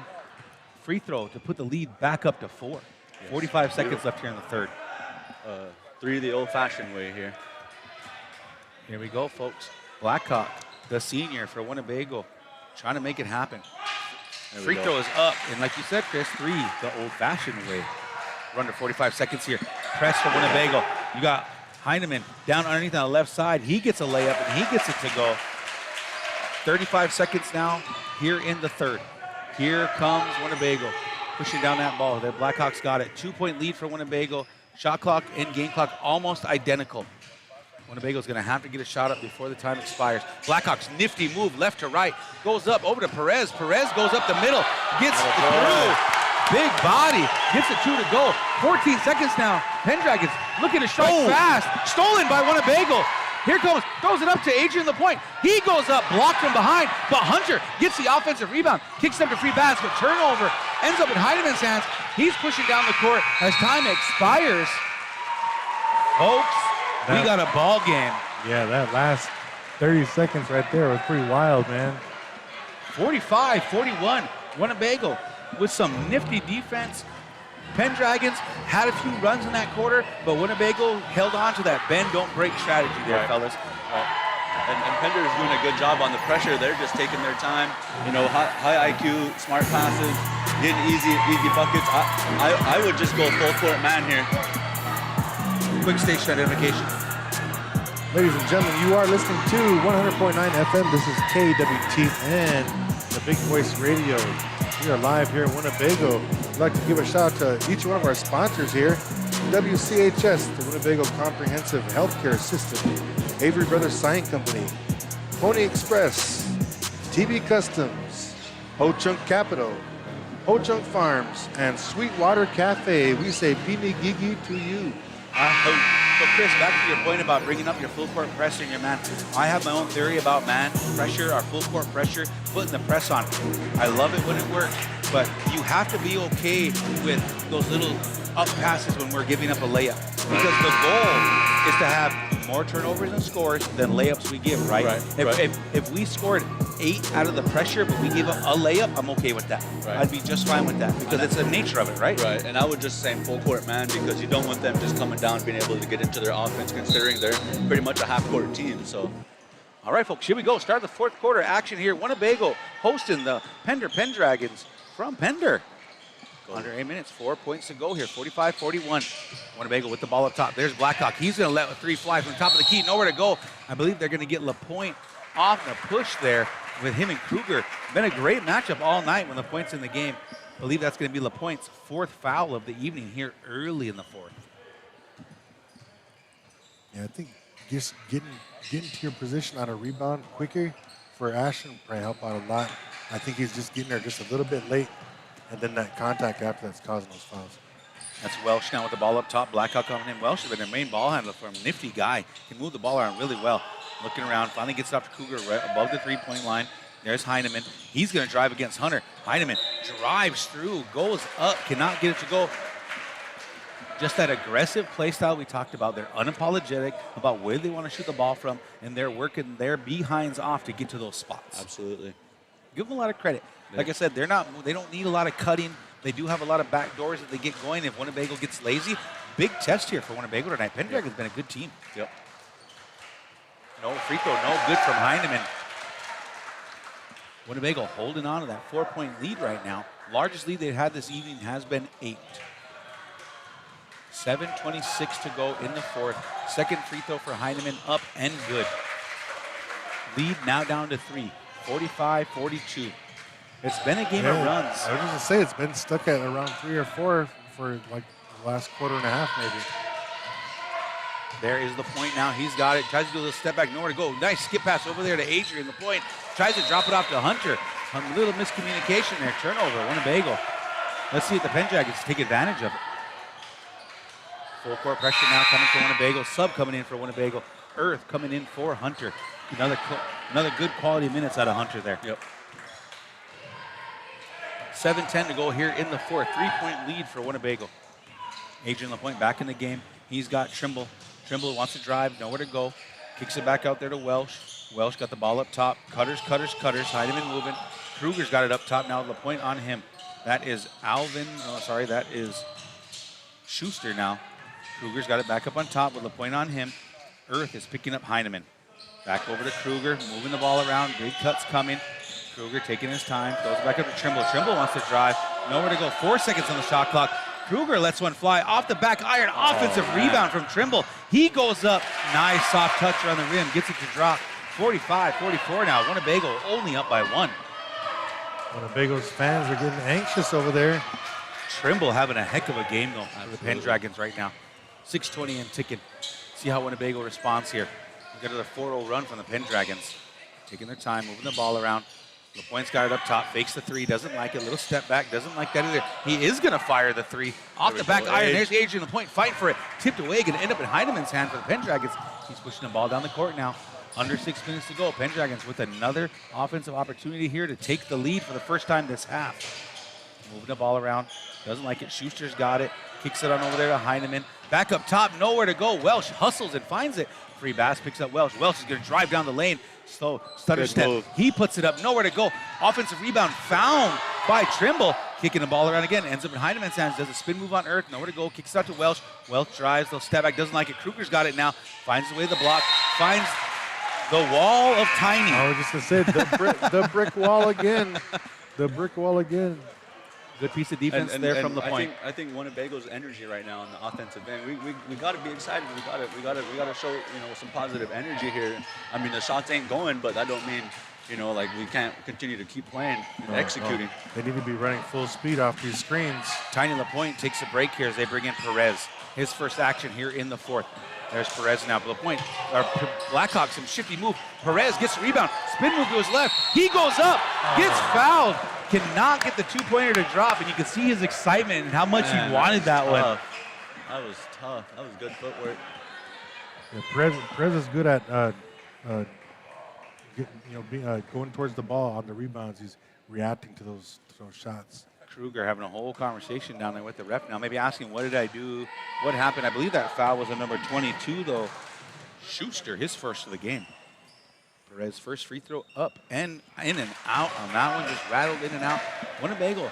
Free throw to put the lead back up to 4. Yes. 45 seconds left here in the third. 3 the old-fashioned way here. Here we go, folks. Blackhawk, the senior for Winnebago, trying to make it happen. Free throw is up, and like you said, Chris, 3 the old-fashioned way. We're under 45 seconds here. Press for Winnebago. You got Heineman down underneath on the left side. He gets a layup, and he gets it to go. 35 seconds now here in the third. Here comes Winnebago pushing down that ball. The Blackhawks got it. 2-point lead for Winnebago. Shot clock and game clock almost identical. Winnebago's going to have to get a shot up before the time expires. Blackhawks nifty move left to right. Goes up over to Perez. Perez goes up the middle. Gets through. Big body. Gets a 2 to go. 14 seconds now. Pendragon's looking to strike fast. Stolen by Winnebago. Here comes, throws it up to Adrian LaPointe. He goes up, blocked from behind, but Hunter gets the offensive rebound, kicks up to free basket, turnover, ends up in Heineman's hands. He's pushing down the court as time expires. Folks, we got a ball game. Yeah, that last 30 seconds right there was pretty wild, man. 45-41, Winnebago with some nifty defense. Pendragons had a few runs in that quarter, but Winnebago held on to that bend, don't break strategy there, fellas. And Pender is doing a good job on the pressure. They're just taking their time. You know, high IQ, smart passes, getting easy buckets. I would just go full court man here. Quick station identification. Ladies and gentlemen, you are listening to 100.9 FM. This is KWTN, the Big Voice Radio. We are live here in Winnebago. I'd like to give a shout out to each one of our sponsors here. WCHS, the Winnebago Comprehensive Healthcare System. Avery Brothers Sign Company. Pony Express. TB Customs. Ho Chunk Capital. Ho Chunk Farms. And Sweetwater Cafe. We say Pini Gigi to you. So Chris, back to your point about bringing up your full court press and your man. I have my own theory about man pressure, our full court pressure, putting the press on. I love it when it works, but you have to be okay with those little up passes when we're giving up a layup. Because the goal is to have more turnovers and scores than layups we give, right? If we scored 8 out of the pressure, but we gave up a layup, I'm okay with that. I'd be just fine with that because it's the nature of it, right? Right, and I would just say full court man because you don't want them just coming down being able to get into their offense considering they're pretty much a half-court team, so. All right, folks, here we go. Start the fourth quarter action here. Winnebago hosting the Pender Pendragons from Pender. Under 8 minutes, 4 points to go here, 45-41. Winnebago with the ball up top. There's Blackhawk. He's going to let a 3 fly from the top of the key. Nowhere to go. I believe they're going to get LaPointe off the push there with him and Kruger. Been a great matchup all night when LaPointe's in the game. I believe that's going to be LaPointe's 4th foul of the evening here early in the 4th. Yeah, I think just getting to your position on a rebound quicker for Ashton probably help out a lot. I think he's just getting there just a little bit late, and then that contact after that's causing those fouls. That's Welsh now with the ball up top. Blackhawk coming in. Welsh has been their main ball handler for a nifty guy. Can move the ball around really well. Looking around, finally gets it off to Kruger right above the 3-point line. There's Heineman. He's going to drive against Hunter. Heineman drives through, goes up, cannot get it to go. Just that aggressive play style we talked about. They're unapologetic about where they want to shoot the ball from, and they're working their behinds off to get to those spots. Absolutely. Give them a lot of credit. Like I said, they don't need a lot of cutting. They do have a lot of back doors that they get going if Winnebago gets lazy. Big test here for Winnebago tonight. Pendragon's been a good team. Yep. No free throw, no good from Heineman. Winnebago holding on to that 4-point lead right now. Largest lead they've had this evening has been 8. 7:26 to go in the fourth. Second free throw for Heinemann, up and good. Lead now down to 3, 45-42. It's been a game of runs. I was going to say it's been stuck at around 3 or 4 for like the last quarter and a half maybe. There is the point now. He's got it. Tries to do a little step back. Nowhere to go. Nice skip pass over there to Adrian. The point. Tries to drop it off to Hunter. A little miscommunication there. Turnover. Winnebago. Let's see if the Pendragons take advantage of it. Full court pressure now coming for Winnebago. Sub coming in for Winnebago. Earth coming in for Hunter. Another good quality minutes out of Hunter there. Yep. 7:10 to go here in the fourth. 3-point lead for Winnebago. Adrian LaPointe back in the game. He's got Trimble. Trimble wants to drive, nowhere to go. Kicks it back out there to Welsh. Welsh got the ball up top. Cutters. Heinemann moving. Kruger's got it up top now. LaPointe on him. That is that is Schuster now. Kruger's got it back up on top with LaPointe on him. Earth is picking up Heinemann. Back over to Kruger, moving the ball around. Big cuts coming. Kruger taking his time. Throws it back up to Trimble. Trimble wants to drive. Nowhere to go. 4 seconds on the shot clock. Kruger lets one fly off the back iron. Offensive rebound from Trimble. He goes up. Nice soft touch on the rim. Gets it to drop. 45-44 now. Winnebago only up by 1. Winnebago's fans are getting anxious over there. Trimble having a heck of a game, though, for the Pendragons right now. 6:20 and ticking. See how Winnebago responds here. We got another 4-0 run from the Pendragons. Taking their time, moving the ball around. LaPointe's got it up top, fakes the 3, doesn't like it. Little step back, doesn't like that either. He is going to fire the 3. Off the back iron, there's Adrian LaPointe fighting for it. Tipped away, going to end up in Heinemann's hand for the Pendragons. He's pushing the ball down the court now. Under 6 minutes to go. Pendragons with another offensive opportunity here to take the lead for the first time this half. Moving the ball around, doesn't like it. Schuster's got it, kicks it on over there to Heinemann. Back up top, nowhere to go. Welsh hustles and finds it. Free Bass picks up Welsh. Welsh is going to drive down the lane. Slow stutter step. Move. He puts it up, nowhere to go. Offensive rebound found by Trimble. Kicking the ball around again. Ends up in Heinemann's hands. Does a spin move on Earth. Nowhere to go. Kicks it out to Welsh. Welsh drives. They'll step back. Doesn't like it. Kruger's got it now. Finds the way to the block. Finds the wall of Tiny. I was just going to say the brick wall again. The brick wall again. Good piece of defense there from the point. I think Winnebago's energy right now on the offensive end. We got to be excited. We got to show some positive energy here. I mean the shots ain't going, but that don't mean like we can't continue to keep playing and executing. No. They need to be running full speed off these screens. Tiny LaPointe takes a break here as they bring in Perez. His first action here in the fourth. There's Perez now. LaPointe, Blackhawks, some shifty move. Perez gets the rebound. Spin move to his left. He goes up, gets fouled. Cannot get the 2-pointer to drop, and you can see his excitement and how much he wanted that one. That was tough. That was good footwork. Yeah, Perez is good at going towards the ball on the rebounds. He's reacting to those shots. Kruger having a whole conversation down there with the ref now, maybe asking, what did I do? What happened? I believe that foul was on number 22, though. Schuster, his first of the game. Perez first free throw up and in and out on that one, just rattled in and out. Winnebago,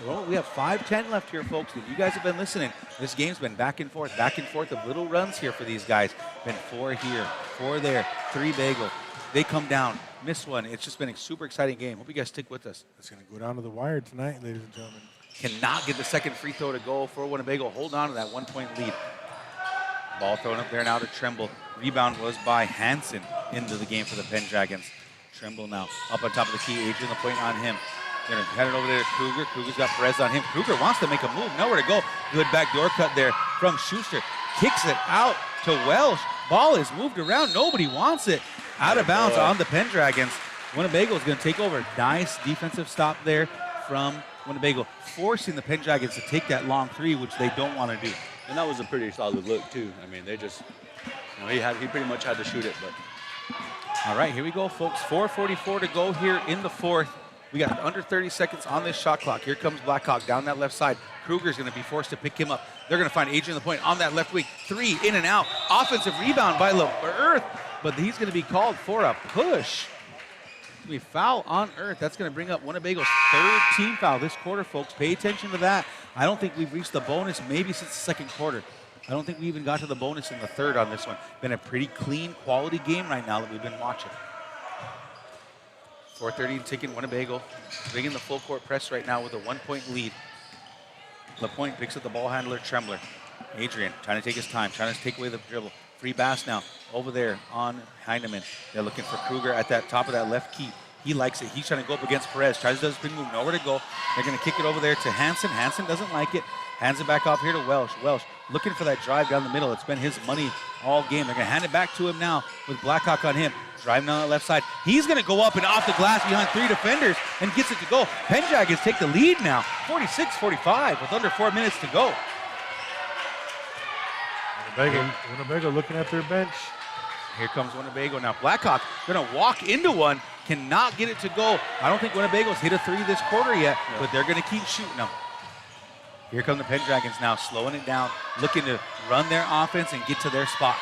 well, we have 5:10 left here, folks. If you guys have been listening, this game's been back and forth of little runs here for these guys. Been 4 here, 4 there, 3 bagel. They come down, miss one. It's just been a super exciting game. Hope you guys stick with us. It's going to go down to the wire tonight, ladies and gentlemen. Cannot get the second free throw to go for Winnebago. Hold on to that 1-point lead. Ball thrown up there now to Trimble. Rebound was by Hansen into the game for the Pendragons. Trimble now up on top of the key. Adrian LaPointe on him. Gonna head it over there to Kruger. Kruger's got Perez on him. Kruger wants to make a move. Nowhere to go. Good backdoor cut there from Schuster. Kicks it out to Welsh. Ball is moved around. Nobody wants it. Out of bounds on the Pendragons. Winnebago is going to take over. Nice defensive stop there from Winnebago, forcing the Pendragons to take that long 3, which they don't want to do. And that was a pretty solid look too. I mean, they just, he pretty much had to shoot it. But all right, here we go, folks. 4:44 to go here in the fourth. We got under 30 seconds on this shot clock. Here comes Blackhawk down that left side. Kruger's going to be forced to pick him up. They're going to find Adrian LaPointe on that left wing. 3 in and out. Offensive rebound by Earth, but he's going to be called for a push. We foul on Earth. That's going to bring up Winnebago's 3rd team foul this quarter, folks. Pay attention to that. I don't think we've reached the bonus maybe since the second quarter. I don't think we even got to the bonus in the third on this one. Been a pretty clean, quality game right now that we've been watching. 4:30 ticking. Winnebago big in the full court press right now with a 1-point lead. LaPointe picks up the ball handler, Trembler. Adrian trying to take his time, trying to take away the dribble. Free pass now over there on Heineman. They're looking for Kruger at that top of that left key. He likes it. He's trying to go up against Perez. Tries to do his spin move, nowhere to go. They're going to kick it over there to Hansen. Hansen doesn't like it. Hands it back off here to Welsh. Welsh looking for that drive down the middle. It's been his money all game. They're going to hand it back to him now with Blackhawk on him. Driving down the left side. He's going to go up and off the glass behind 3 defenders and gets it to go. Pendragons take the lead now, 46-45 with under 4 minutes to go. Winnebago looking at their bench. Here comes Winnebago now. Blackhawk going to walk into one, cannot get it to go. I don't think Winnebago's hit a 3 this quarter yet, but they're going to keep shooting them. Here come the Pendragons now, slowing it down, looking to run their offense and get to their spots.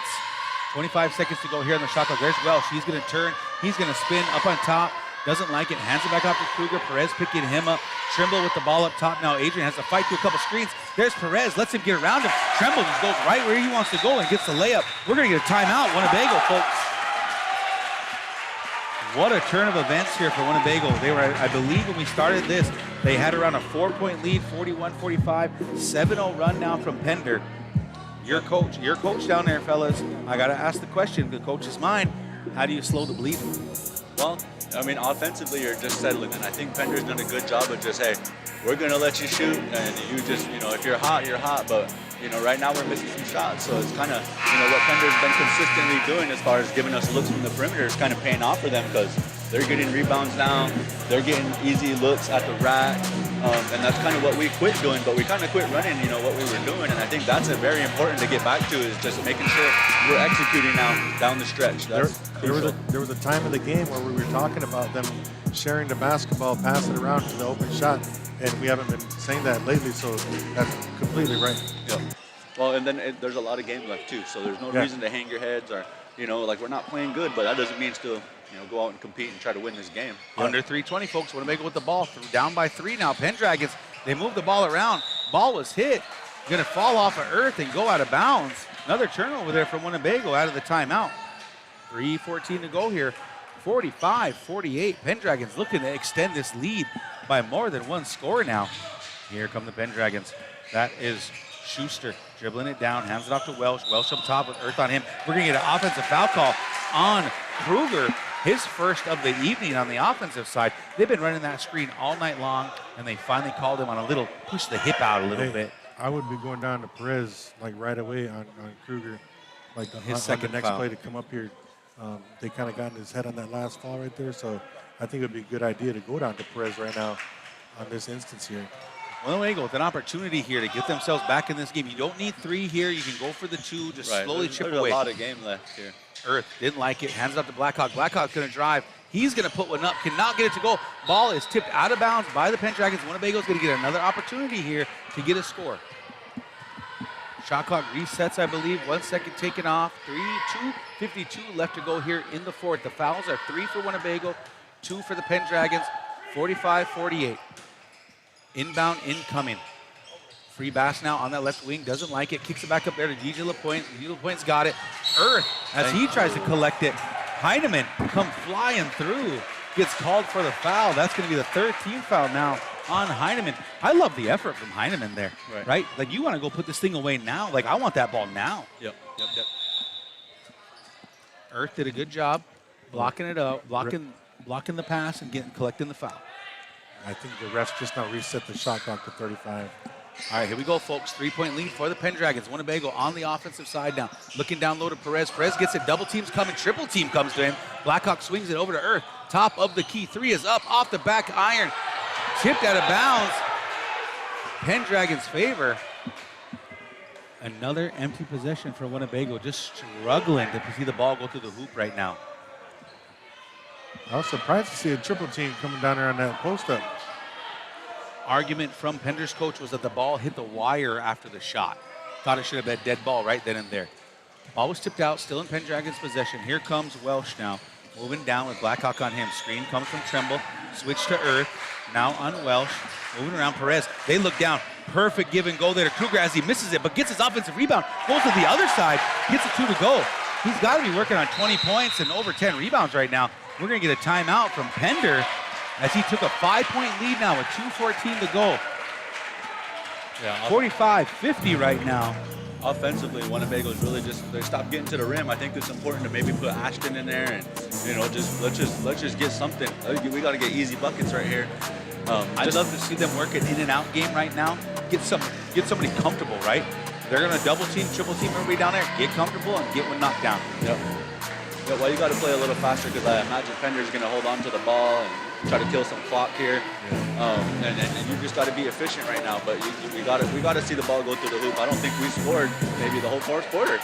25 seconds to go here on the shot clock. There's Welsh. He's going to turn. He's going to spin up on top. Doesn't like it. Hands it back off to Kruger. Perez picking him up. Trimble with the ball up top now. Adrian has to fight through a couple screens. There's Perez. Lets him get around him. Trimble just goes right where he wants to go and gets the layup. We're going to get a timeout. Winnebago, folks. What a turn of events here for Winnebago. They were, I believe, when we started this, they had around a 4-point lead, 41-45, 7-0 run now from Pender. Your coach down there, fellas. I got to ask the question, the coach's mind. How do you slow the bleeding? Well, I mean, offensively, you're just settling. And I think Pender's done a good job of just, hey, we're going to let you shoot. And you just, if you're hot, you're hot. But, right now we're missing some shots. So it's kind of, what Pender's been consistently doing as far as giving us looks from the perimeter is kind of paying off for them because they're getting rebounds down. They're getting easy looks at the rack. And that's kind of what we quit doing. But we kind of quit running, what we were doing. And I think that's very important to get back to is just making sure we're executing now down the stretch. There was a time in the game where we were talking about them sharing the basketball, passing it around to the open shot, and we haven't been saying that lately, so that's completely right. Yeah. Well, and then there's a lot of games left too, so there's no reason to hang your heads or, we're not playing good, but that doesn't mean still, go out and compete and try to win this game. Under 3:20, folks. Winnebago with the ball. Down by 3 now. Pendragons, they move the ball around. Ball was hit. Going to fall off of earth and go out of bounds. Another turnover there from Winnebago out of the timeout. 3:14 to go here. 45-48. Pendragons looking to extend this lead by more than 1 score now. Here come the Pendragons. That is Schuster dribbling it down, hands it off to Welsh. Welsh up top with earth on him. We're going to get an offensive foul call on Kruger, his first of the evening on the offensive side. They've been running that screen all night long, and they finally called him on a little push the hip out a little bit. I would be going down to Perez like right away on Kruger, like his second the next foul. play to come up here. They kind of got in his head on that last foul right there, so I think it would be a good idea to go down to Perez right now on this instance here. Winnebago with an opportunity here to get themselves back in this game. You don't need 3 here. You can go for the 2, just slowly chip away. There's a lot of game left here. Earth didn't like it, hands it up to Blackhawk. Blackhawk's going to drive. He's going to put one up, cannot get it to go. Ball is tipped out of bounds by the Pendragons. Winnebago's going to get another opportunity here to get a score. Shot clock resets, I believe. 1 second taken off. 2:52 left to go here in the fourth. The fouls are 3 for Winnebago, 2 for the Pendragons. 45-48. Inbound, incoming. Free pass now on that left wing. Doesn't like it. Kicks it back up there to DJ LaPointe. DJ LaPointe's got it. Earth, as he tries to collect it. Heineman come flying through. Gets called for the foul. That's going to be the 13th foul now on Heineman. I love the effort from Heineman there. Right? Like, you want to go put this thing away now. Like, I want that ball now. Yep. Earth did a good job blocking it up, blocking the pass and collecting the foul. I think the refs just now reset the shot clock to 35. All right, here we go, folks. 3-point lead for the Pendragons. Winnebago on the offensive side now. Looking down low to Perez. Perez gets it. Double team's coming. Triple team comes to him. Blackhawk swings it over to Earth. Top of the key. 3 is up off the back iron. Tipped out of bounds. Pendragons favor. Another empty possession for Winnebago. Just struggling to see the ball go through the hoop right now. I was surprised to see a triple team coming down there on that post-up. Argument from Pender's coach was that the ball hit the wire after the shot. Thought it should have been a dead ball right then and there. Ball was tipped out, still in Pendragon's possession. Here comes Welsh now, moving down with Blackhawk on him. Screen comes from Tremble, switch to Earth, now on Welsh, moving around Perez. They look down, perfect give and go there to Kruger as he misses it, but gets his offensive rebound, goes to the other side, gets a 2 to go. He's got to be working on 20 points and over 10 rebounds right now. we're going to get a timeout from Pender as he took a 5-point lead now with 2:14 to go. Yeah, 45-50 right now. offensively, Winnebago's really they stopped getting to the rim. I think it's important to maybe put Ashton in there and, let's just get something. We got to get easy buckets right here. I'd love to see them work an in and out game right now. Get somebody comfortable, right? They're going to double team, triple team everybody down there. Get comfortable and get one knocked down. Yep. Yeah, well, you got to play a little faster because I imagine Pender's going to hold on to the ball and try to kill some clock here. And you just got to be efficient right now. But we got to see the ball go through the hoop. I don't think we scored maybe the whole fourth quarter.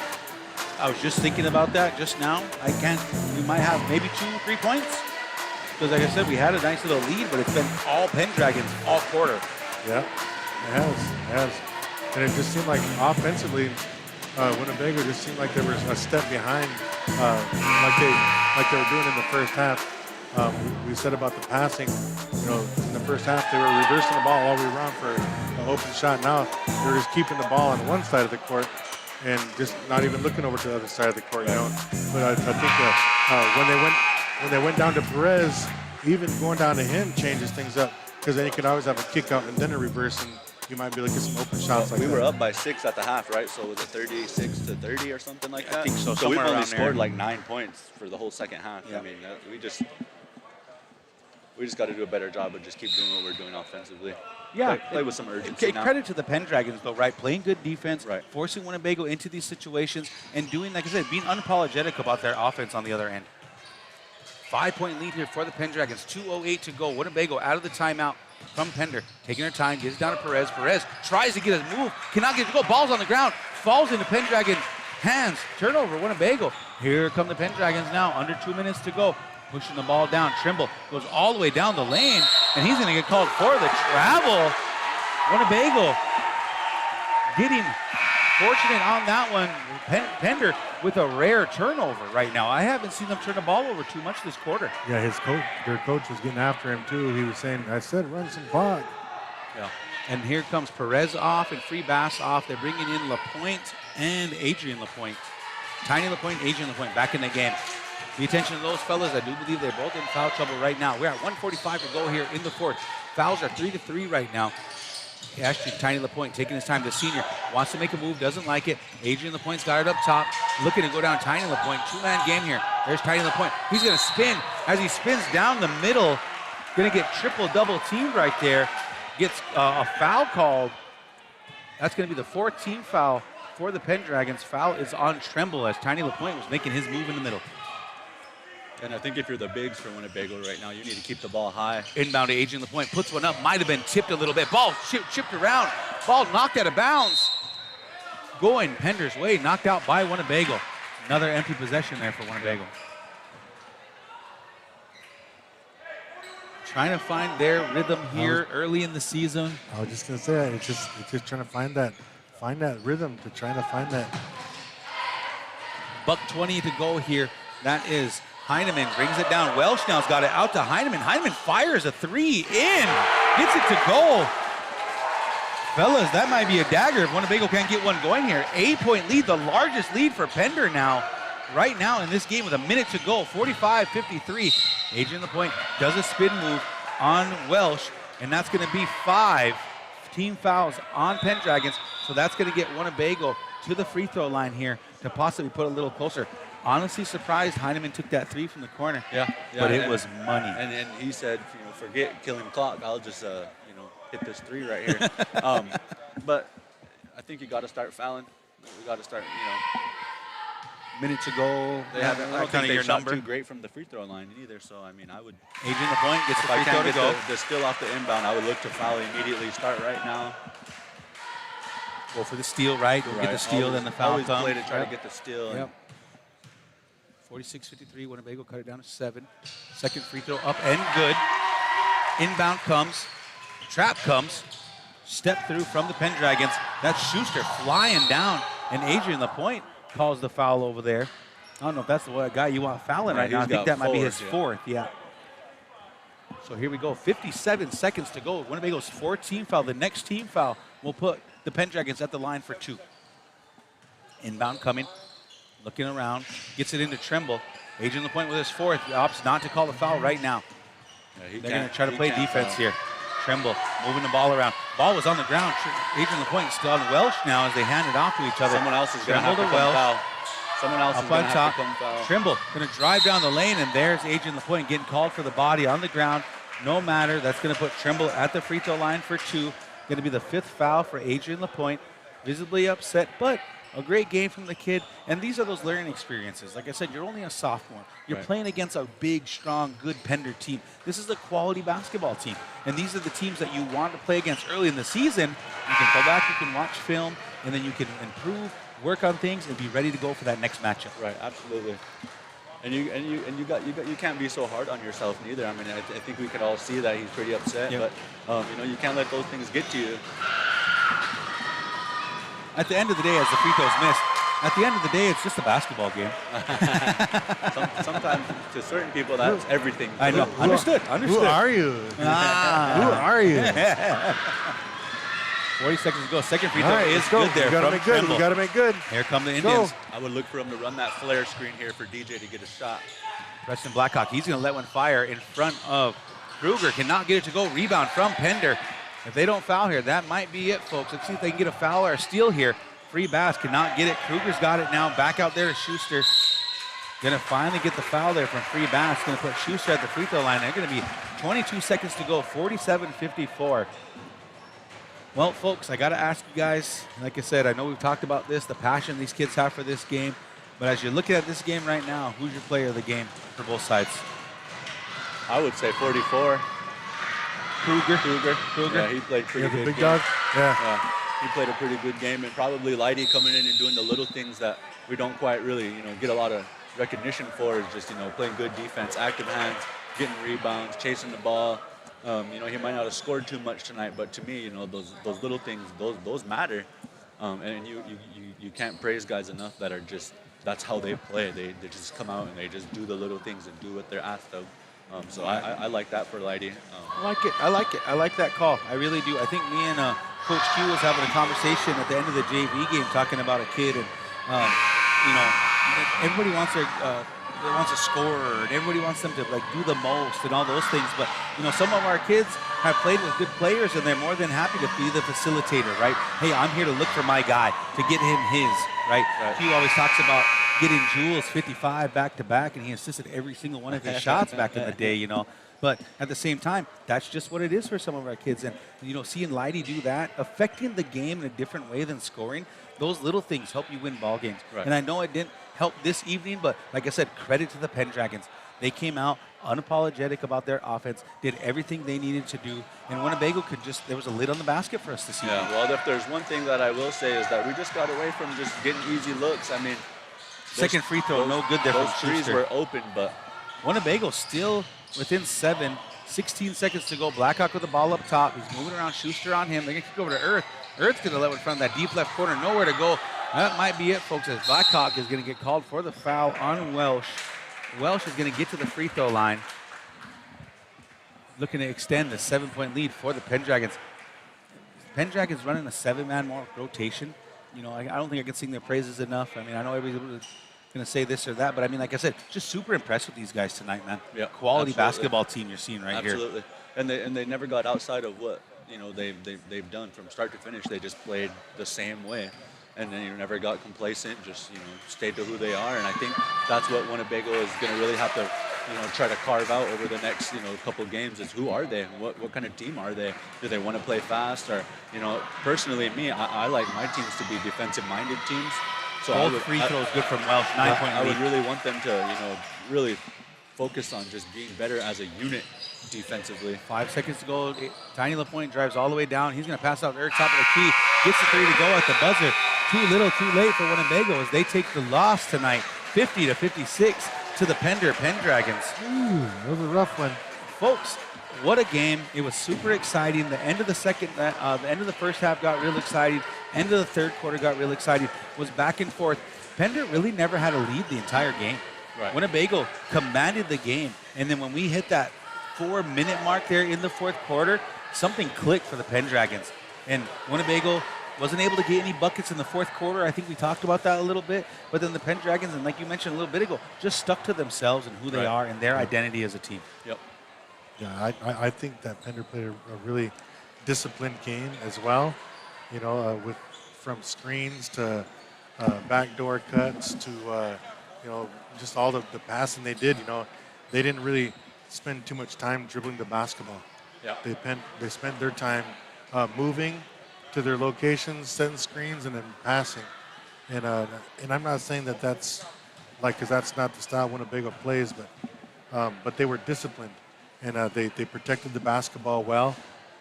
I was just thinking about that just now. We might have maybe 2-3 points. Because like I said, we had a nice little lead, but it's been all Pendragons all quarter. Yeah, it has. And it just seemed like offensively, Winnebago just seemed like they were a step behind, like they were doing in the first half. We said about the passing, in the first half they were reversing the ball all the way around for an open shot. Now they're just keeping the ball on one side of the court and just not even looking over to the other side of the court. But I think that when they went down to Perez, even going down to him changes things up, because then you could always have a kick out and then a reverse, and you might be able to get some open shots like that. We were up by 6 at the half, right? So was it 36-30 or something like that? I think so. So we've somewhere only around scored there. like 9 points for the whole second half. Yeah. I mean, we just got to do a better job of just keep doing what we're doing offensively. Yeah. Play with some urgency now. Credit to the Pendragons, though, right? Playing good defense, Right. forcing Winnebago into these situations, and doing, like I said, being unapologetic about their offense on the other end. 5-point lead here for the Pendragons. 2:08 to go. Winnebago out of the timeout from Pender. Taking her time, gets down to Perez. Perez tries to get a move, cannot get it to go. Ball's on the ground, falls into Pendragon hands. Turnover, Winnebago. Here come the Pendragons now, under 2 minutes to go. Pushing the ball down. Trimble goes all the way down the lane, and he's going to get called for the travel. Winnebago getting fortunate on that one. Pender with a rare turnover right now. I haven't seen them turn the ball over too much this quarter. Yeah, their coach was getting after him too. He was saying, I said run some clock. Yeah. And here comes Perez off and Free Bass off. They're bringing in LaPointe and Adrian LaPointe. Tiny LaPointe, Adrian LaPointe back in the game. The attention of those fellas, I do believe they're both in foul trouble right now. We're at 1:45 to go here in the fourth. Fouls are 3-3 right now. Actually, Tiny LaPointe taking his time. The senior wants to make a move, doesn't like it. Adrian LaPointe's got it up top, looking to go down Tiny LaPointe. Two-man game here. There's Tiny LaPointe. He's going to spin. As he spins down the middle, going to get triple-double teamed right there. Gets a foul called. That's going to be the 4th team foul for the Pendragons. Foul is on Trimble as Tiny LaPointe was making his move in the middle. And I think if you're the bigs for Winnebago right now, you need to keep the ball high. Inbound to Adrian LaPointe, puts one up, might have been tipped a little bit. Ball chipped around, ball knocked out of bounds. Going Pender's way, knocked out by Winnebago. Another empty possession there for Winnebago. Trying to find their rhythm here early in the season. I was just gonna say that. It's just trying to find that rhythm, to trying to find that. $1:20 to go here. That is Heineman, brings it down. Welsh now's got it out to Heineman. Heineman fires a 3 in, gets it to goal. Fellas, that might be a dagger if Winnebago can't get one going here. 8-point lead, the largest lead for Pender now. Right now in this game with a minute to go, 45-53. Adrian LaPointe does a spin move on Welsh, and that's going to be 5 team fouls on Pendragons. So that's going to get Winnebago to the free throw line here to possibly put a little closer. Honestly surprised Heineman took that 3 from the corner. Yeah, but it was money. And he said, forget killing clock. I'll just, hit this 3 right here. But I think you got to start fouling. We got to start, Minute to go. They haven't. I don't think they shot too great from the free throw line either. So I mean, I would. Adrian LaPointe gets the If I free throw can't to get go. the steal off the inbound, I would look to foul immediately. Start right now. Go for the steal, right? Go get the steal, then the foul Always comes. play to try to get the steal. Yep. 46-53, Winnebago cut it down to 7. Second free throw up and good. Inbound comes. Trap comes. Step through from the Pendragons. That's Schuster flying down, and Adrian LaPointe calls the foul over there. I don't know if that's the guy you want fouling right now. I think that might be his 4th, yeah. So here we go, 57 seconds to go. Winnebago's 4th team foul. The next team foul will put the Pendragons at the line for 2. Inbound coming. Looking around, gets it into Trimble. Adrian LaPointe with his fourth. He opts not to call the foul right now. Yeah, They're going to try to play defense here. Trimble moving the ball around. Ball was on the ground. Adrian LaPointe still on Welsh now as they hand it off to each other. Someone else is going to have to come foul. Someone else is going to have to come foul. Trimble going to drive down the lane, and there's Adrian LaPointe getting called for the body on the ground. No matter. That's going to put Trimble at the free throw line for 2. Going to be the 5th foul for Adrian LaPointe. Visibly upset, but a great game from the kid. And these are those learning experiences. Like I said, you're only a sophomore. You're playing against a big, strong, good Pender team. This is a quality basketball team. And these are the teams that you want to play against early in the season. You can go back, you can watch film, and then you can improve, work on things, and be ready to go for that next matchup. Right, absolutely. And you can't be so hard on yourself neither. I mean, I think we could all see that he's pretty upset, but you can't let those things get to you. At the end of the day, as the free throws missed, at the end of the day, it's just a basketball game. Sometimes to certain people, that's everything. I know. Understood. Who are you? Who are you? 40 seconds to go. Second free All throw right, is let's go. good there. We got to from make good. Trimble. We got to make good. Here come the Indians. I would look for him to run that flare screen here for DJ to get a shot. Preston Blackhawk, he's going to let one fire in front of Kruger. Cannot get it to go. Rebound from Pender. If they don't foul here, that might be it, folks. Let's see if they can get a foul or a steal here. Free Bass cannot get it. Kruger's got it now. Back out there to Schuster. Going to finally get the foul there from Free Bass. Going to put Schuster at the free throw line. They're going to be 22 seconds to go, 47-54. Well, folks, I got to ask you guys, like I said, I know we've talked about this, the passion these kids have for this game. But as you're looking at this game right now, who's your player of the game for both sides? I would say 44. Kruger. Yeah, he played pretty good. The big game. dog? Yeah. He played a pretty good game, and probably Leidy coming in and doing the little things that we don't quite really, get a lot of recognition for is just, playing good defense, active hands, getting rebounds, chasing the ball. He might not have scored too much tonight, but to me, those little things, those matter. And you can't praise guys enough that are just, that's how they play. They just come out and they just do the little things and do what they're asked of. So I like that for Leidy. I like it. I like that call. I really do. I think me and Coach Q was having a conversation at the end of the JV game talking about a kid, and everybody wants a scorer, and everybody wants them to do the most and all those things. But some of our kids have played with good players, and they're more than happy to be the facilitator, right? Hey, I'm here to look for my guy to get him his, right? Q always talks about getting Jules 55 back to back, and he assisted every single one of his shots back in the day, But at the same time, that's just what it is for some of our kids. And, seeing Leidy do that, affecting the game in a different way than scoring, those little things help you win ball games. Right. And I know it didn't help this evening, but like I said, credit to the Pendragons. They came out unapologetic about their offense, did everything they needed to do, and Winnebago there was a lid on the basket for us this evening. Yeah, well, if there's one thing that I will say is that we just got away from just getting easy looks. I mean, second free throw, no good there. Those trees were open, but Winnebago still within 7, 16 seconds to go. Blackhawk with the ball up top. He's moving around. Schuster on him. They're going to kick over to Earth. Earth's going to let one from that deep left corner. Nowhere to go. That might be it, folks, as Blackhawk is going to get called for the foul on Welsh. Welsh is going to get to the free throw line, looking to extend the 7-point lead for the Pendragons. Pendragons running a 7-man more rotation. I don't think I can sing their praises enough. I mean, I know everybody's going to say this or that, but I mean, like I said, just super impressed with these guys tonight, man. Yeah, quality absolutely. Basketball team you're seeing right here. Absolutely. And they never got outside of what they've done from start to finish. They just played the same way, and then never got complacent. Just stayed to who they are, and I think that's what Winnebago is going to really have to try to carve out over the next couple games. Is who are they? What kind of team are they? Do they want to play fast, or personally, me, I like my teams to be defensive-minded teams. So Both free throws good from Welsh. 9-point lead. I would really want them to really focus on just being better as a unit defensively. 5 seconds to go. Tiny LaPointe drives all the way down. He's going to pass out to Eric, top of the key. Gets the 3 to go at the buzzer. Too little, too late for Winnebago as they take the loss tonight, 50-56 to the Pendragons. Ooh, that was a rough one. Folks, what a game. It was super exciting. The end of the end of the first half got real exciting. End of the third quarter got real exciting. Was back and forth. Pender really never had a lead the entire game. Right. Winnebago commanded the game. And then when we hit that 4-minute mark there in the fourth quarter, something clicked for the Pendragons. And Winnebago wasn't able to get any buckets in the fourth quarter. I think we talked about that a little bit. But then the Pendragons, and like you mentioned a little bit ago, just stuck to themselves and who they are and their identity as a team. Yep. Yeah, I think that Pender played a really disciplined game as well. You know, with from screens to backdoor cuts to you know, just all the passing they did. You know, they didn't really spend too much time dribbling the basketball. Yeah. They spent their time moving to their locations, setting screens, and then passing. And I'm not saying that that's like, because that's not the style Winnebago plays, but they were disciplined, and they protected the basketball well.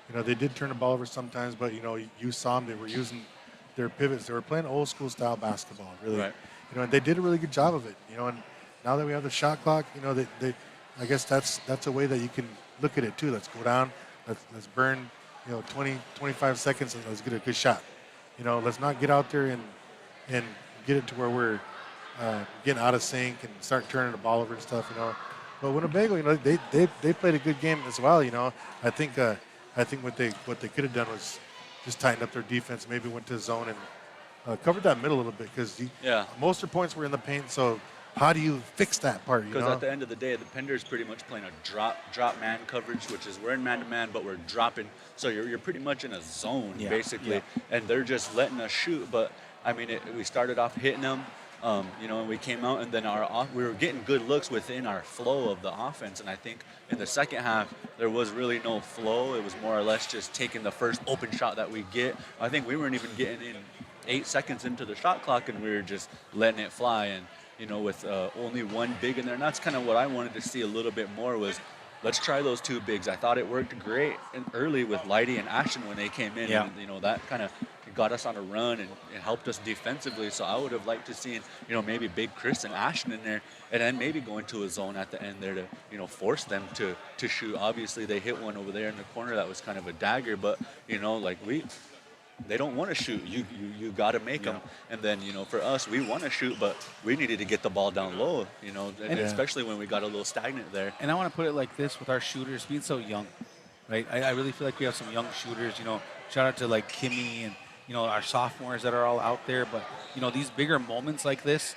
You know, they did turn the ball over sometimes, but you know, you saw them. They were using their pivots. They were playing old school style basketball, really. Right. You know, and they did a really good job of it. You know, and now that we have the shot clock, you know, I guess that's a way that you can look at it too. Let's go down. Let's burn, you know, 20, 25 seconds, and let's get a good shot. You know, let's not get out there and get it to where we're getting out of sync and start turning the ball over and stuff. You know, but Winnebago, you know, they played a good game as well. You know, I think what they could have done was just tighten up their defense. Maybe went to zone and covered that middle a little bit, because most of their points were in the paint. So how do you fix that part? Because at the end of the day, the Pender is pretty much playing a drop man coverage, which is we're in man-to-man, but we're dropping. So you're pretty much in a zone, basically. And they're just letting us shoot. But, I mean, we started off hitting them, you know, and we came out, and then we were getting good looks within our flow of the offense. And I think in the second half, there was really no flow. It was more or less just taking the first open shot that we get. I think we weren't even getting in 8 seconds into the shot clock, and we were just letting it fly. And you know, with only one big in there. And that's kind of what I wanted to see a little bit more was, let's try those two bigs. I thought it worked great early with Lighty and Ashton when they came in. And, you know, that kind of got us on a run and helped us defensively. So I would have liked to see, you know, maybe Big Chris and Ashton in there, and then maybe going to a zone at the end there to, you know, force them to shoot. Obviously, they hit one over there in the corner that was kind of a dagger, but, you know, like they don't want to shoot. You got to make them. And then, you know, for us, we want to shoot, but we needed to get the ball down low, you know, and especially when we got a little stagnant there. And I want to put it like this with our shooters being so young, right? I really feel like we have some young shooters, you know, shout out to like Kimmy and, you know, our sophomores that are all out there. But, you know, these bigger moments like this,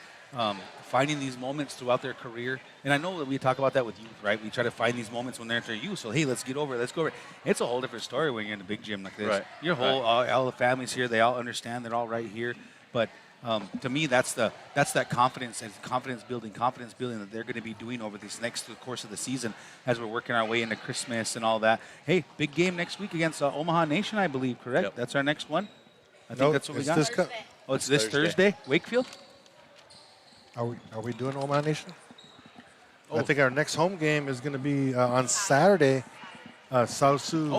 finding these moments throughout their career. And I know that we talk about that with youth, right? We try to find these moments when they're at their youth. So, hey, let's get over it. It's a whole different story when you're in a big gym like this. Right. Your whole, all the families here, they all understand. They're all right here. But to me, that's that confidence and confidence building that they're going to be doing over this next course of the season as we're working our way into Christmas and all that. Hey, big game next week against Omaha Nation, I believe, correct? Yep. That's our next one. I think that's what we got. It's this Thursday? Wakefield? Are we doing Omaha Nation? I think our next home game is going to be on Saturday. South Sioux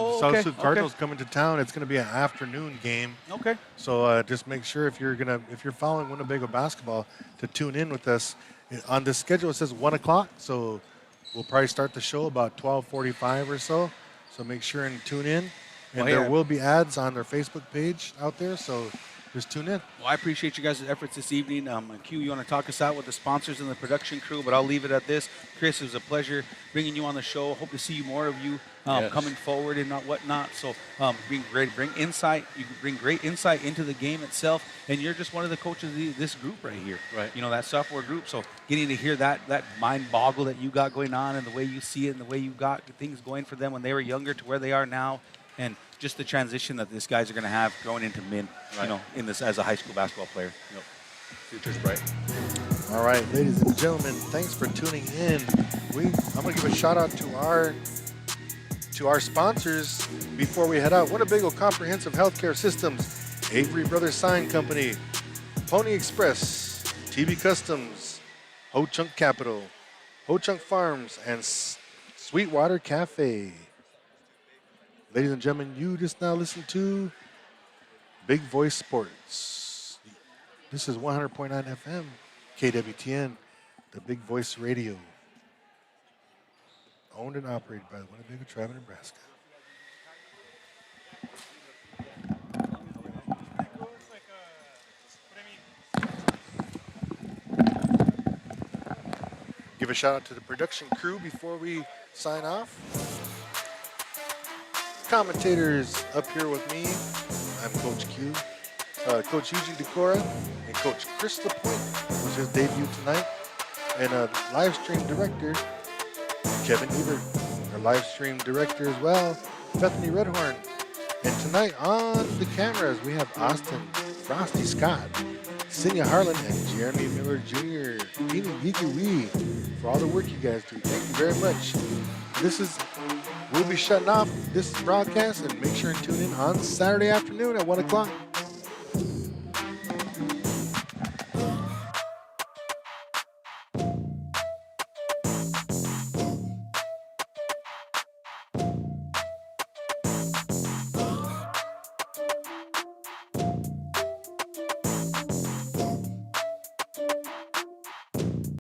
Cardinals coming to town. It's going to be an afternoon game. Okay. So just make sure if you're following Winnebago basketball to tune in with us. On the schedule it says 1 o'clock, so we'll probably start the show about 12:45 or so. So make sure and tune in. And there will be ads on their Facebook page out there, so just tune in. Well, I appreciate you guys' efforts this evening. Q, you want to talk us out with the sponsors and the production crew, but I'll leave it at this. Chris, it was a pleasure bringing you on the show. Hope to see more of you coming forward and whatnot. So bring insight. You bring great insight into the game itself, and you're just one of the coaches of this group right here. Right. You know, that sophomore group. So getting to hear that mind boggle that you got going on and the way you see it and the way you got things going for them when they were younger to where they are now, and just the transition that these guys are going to have growing into mid, you know, in this as a high school basketball player. Yep. Future's bright. All right, ladies and gentlemen, thanks for tuning in. I'm going to give a shout out to our sponsors before we head out. Winnebago Comprehensive Healthcare Systems, Avery Brothers Sign Company, Pony Express, TV Customs, Ho Chunk Capital, Ho Chunk Farms, and Sweetwater Cafe. Ladies and gentlemen, you just now listened to Big Voice Sports. This is 100.9 FM, KWTN, the Big Voice Radio. Owned and operated by the Winnebago Tribe of Nebraska. Give a shout out to the production crew before we sign off. Commentators up here with me. I'm Coach Q. Coach Eugene Decora and Coach Chris Lapointe was his debut tonight. And live stream director, Kevin Ebert. Our live stream director as well, Bethany Redhorn. And tonight on the cameras, we have Austin Frosty Scott, Cinia Harlan, and Jeremy Miller Jr. Gigi for all the work you guys do. Thank you very much. We'll be shutting off this broadcast, and make sure and tune in on Saturday afternoon at 1 o'clock.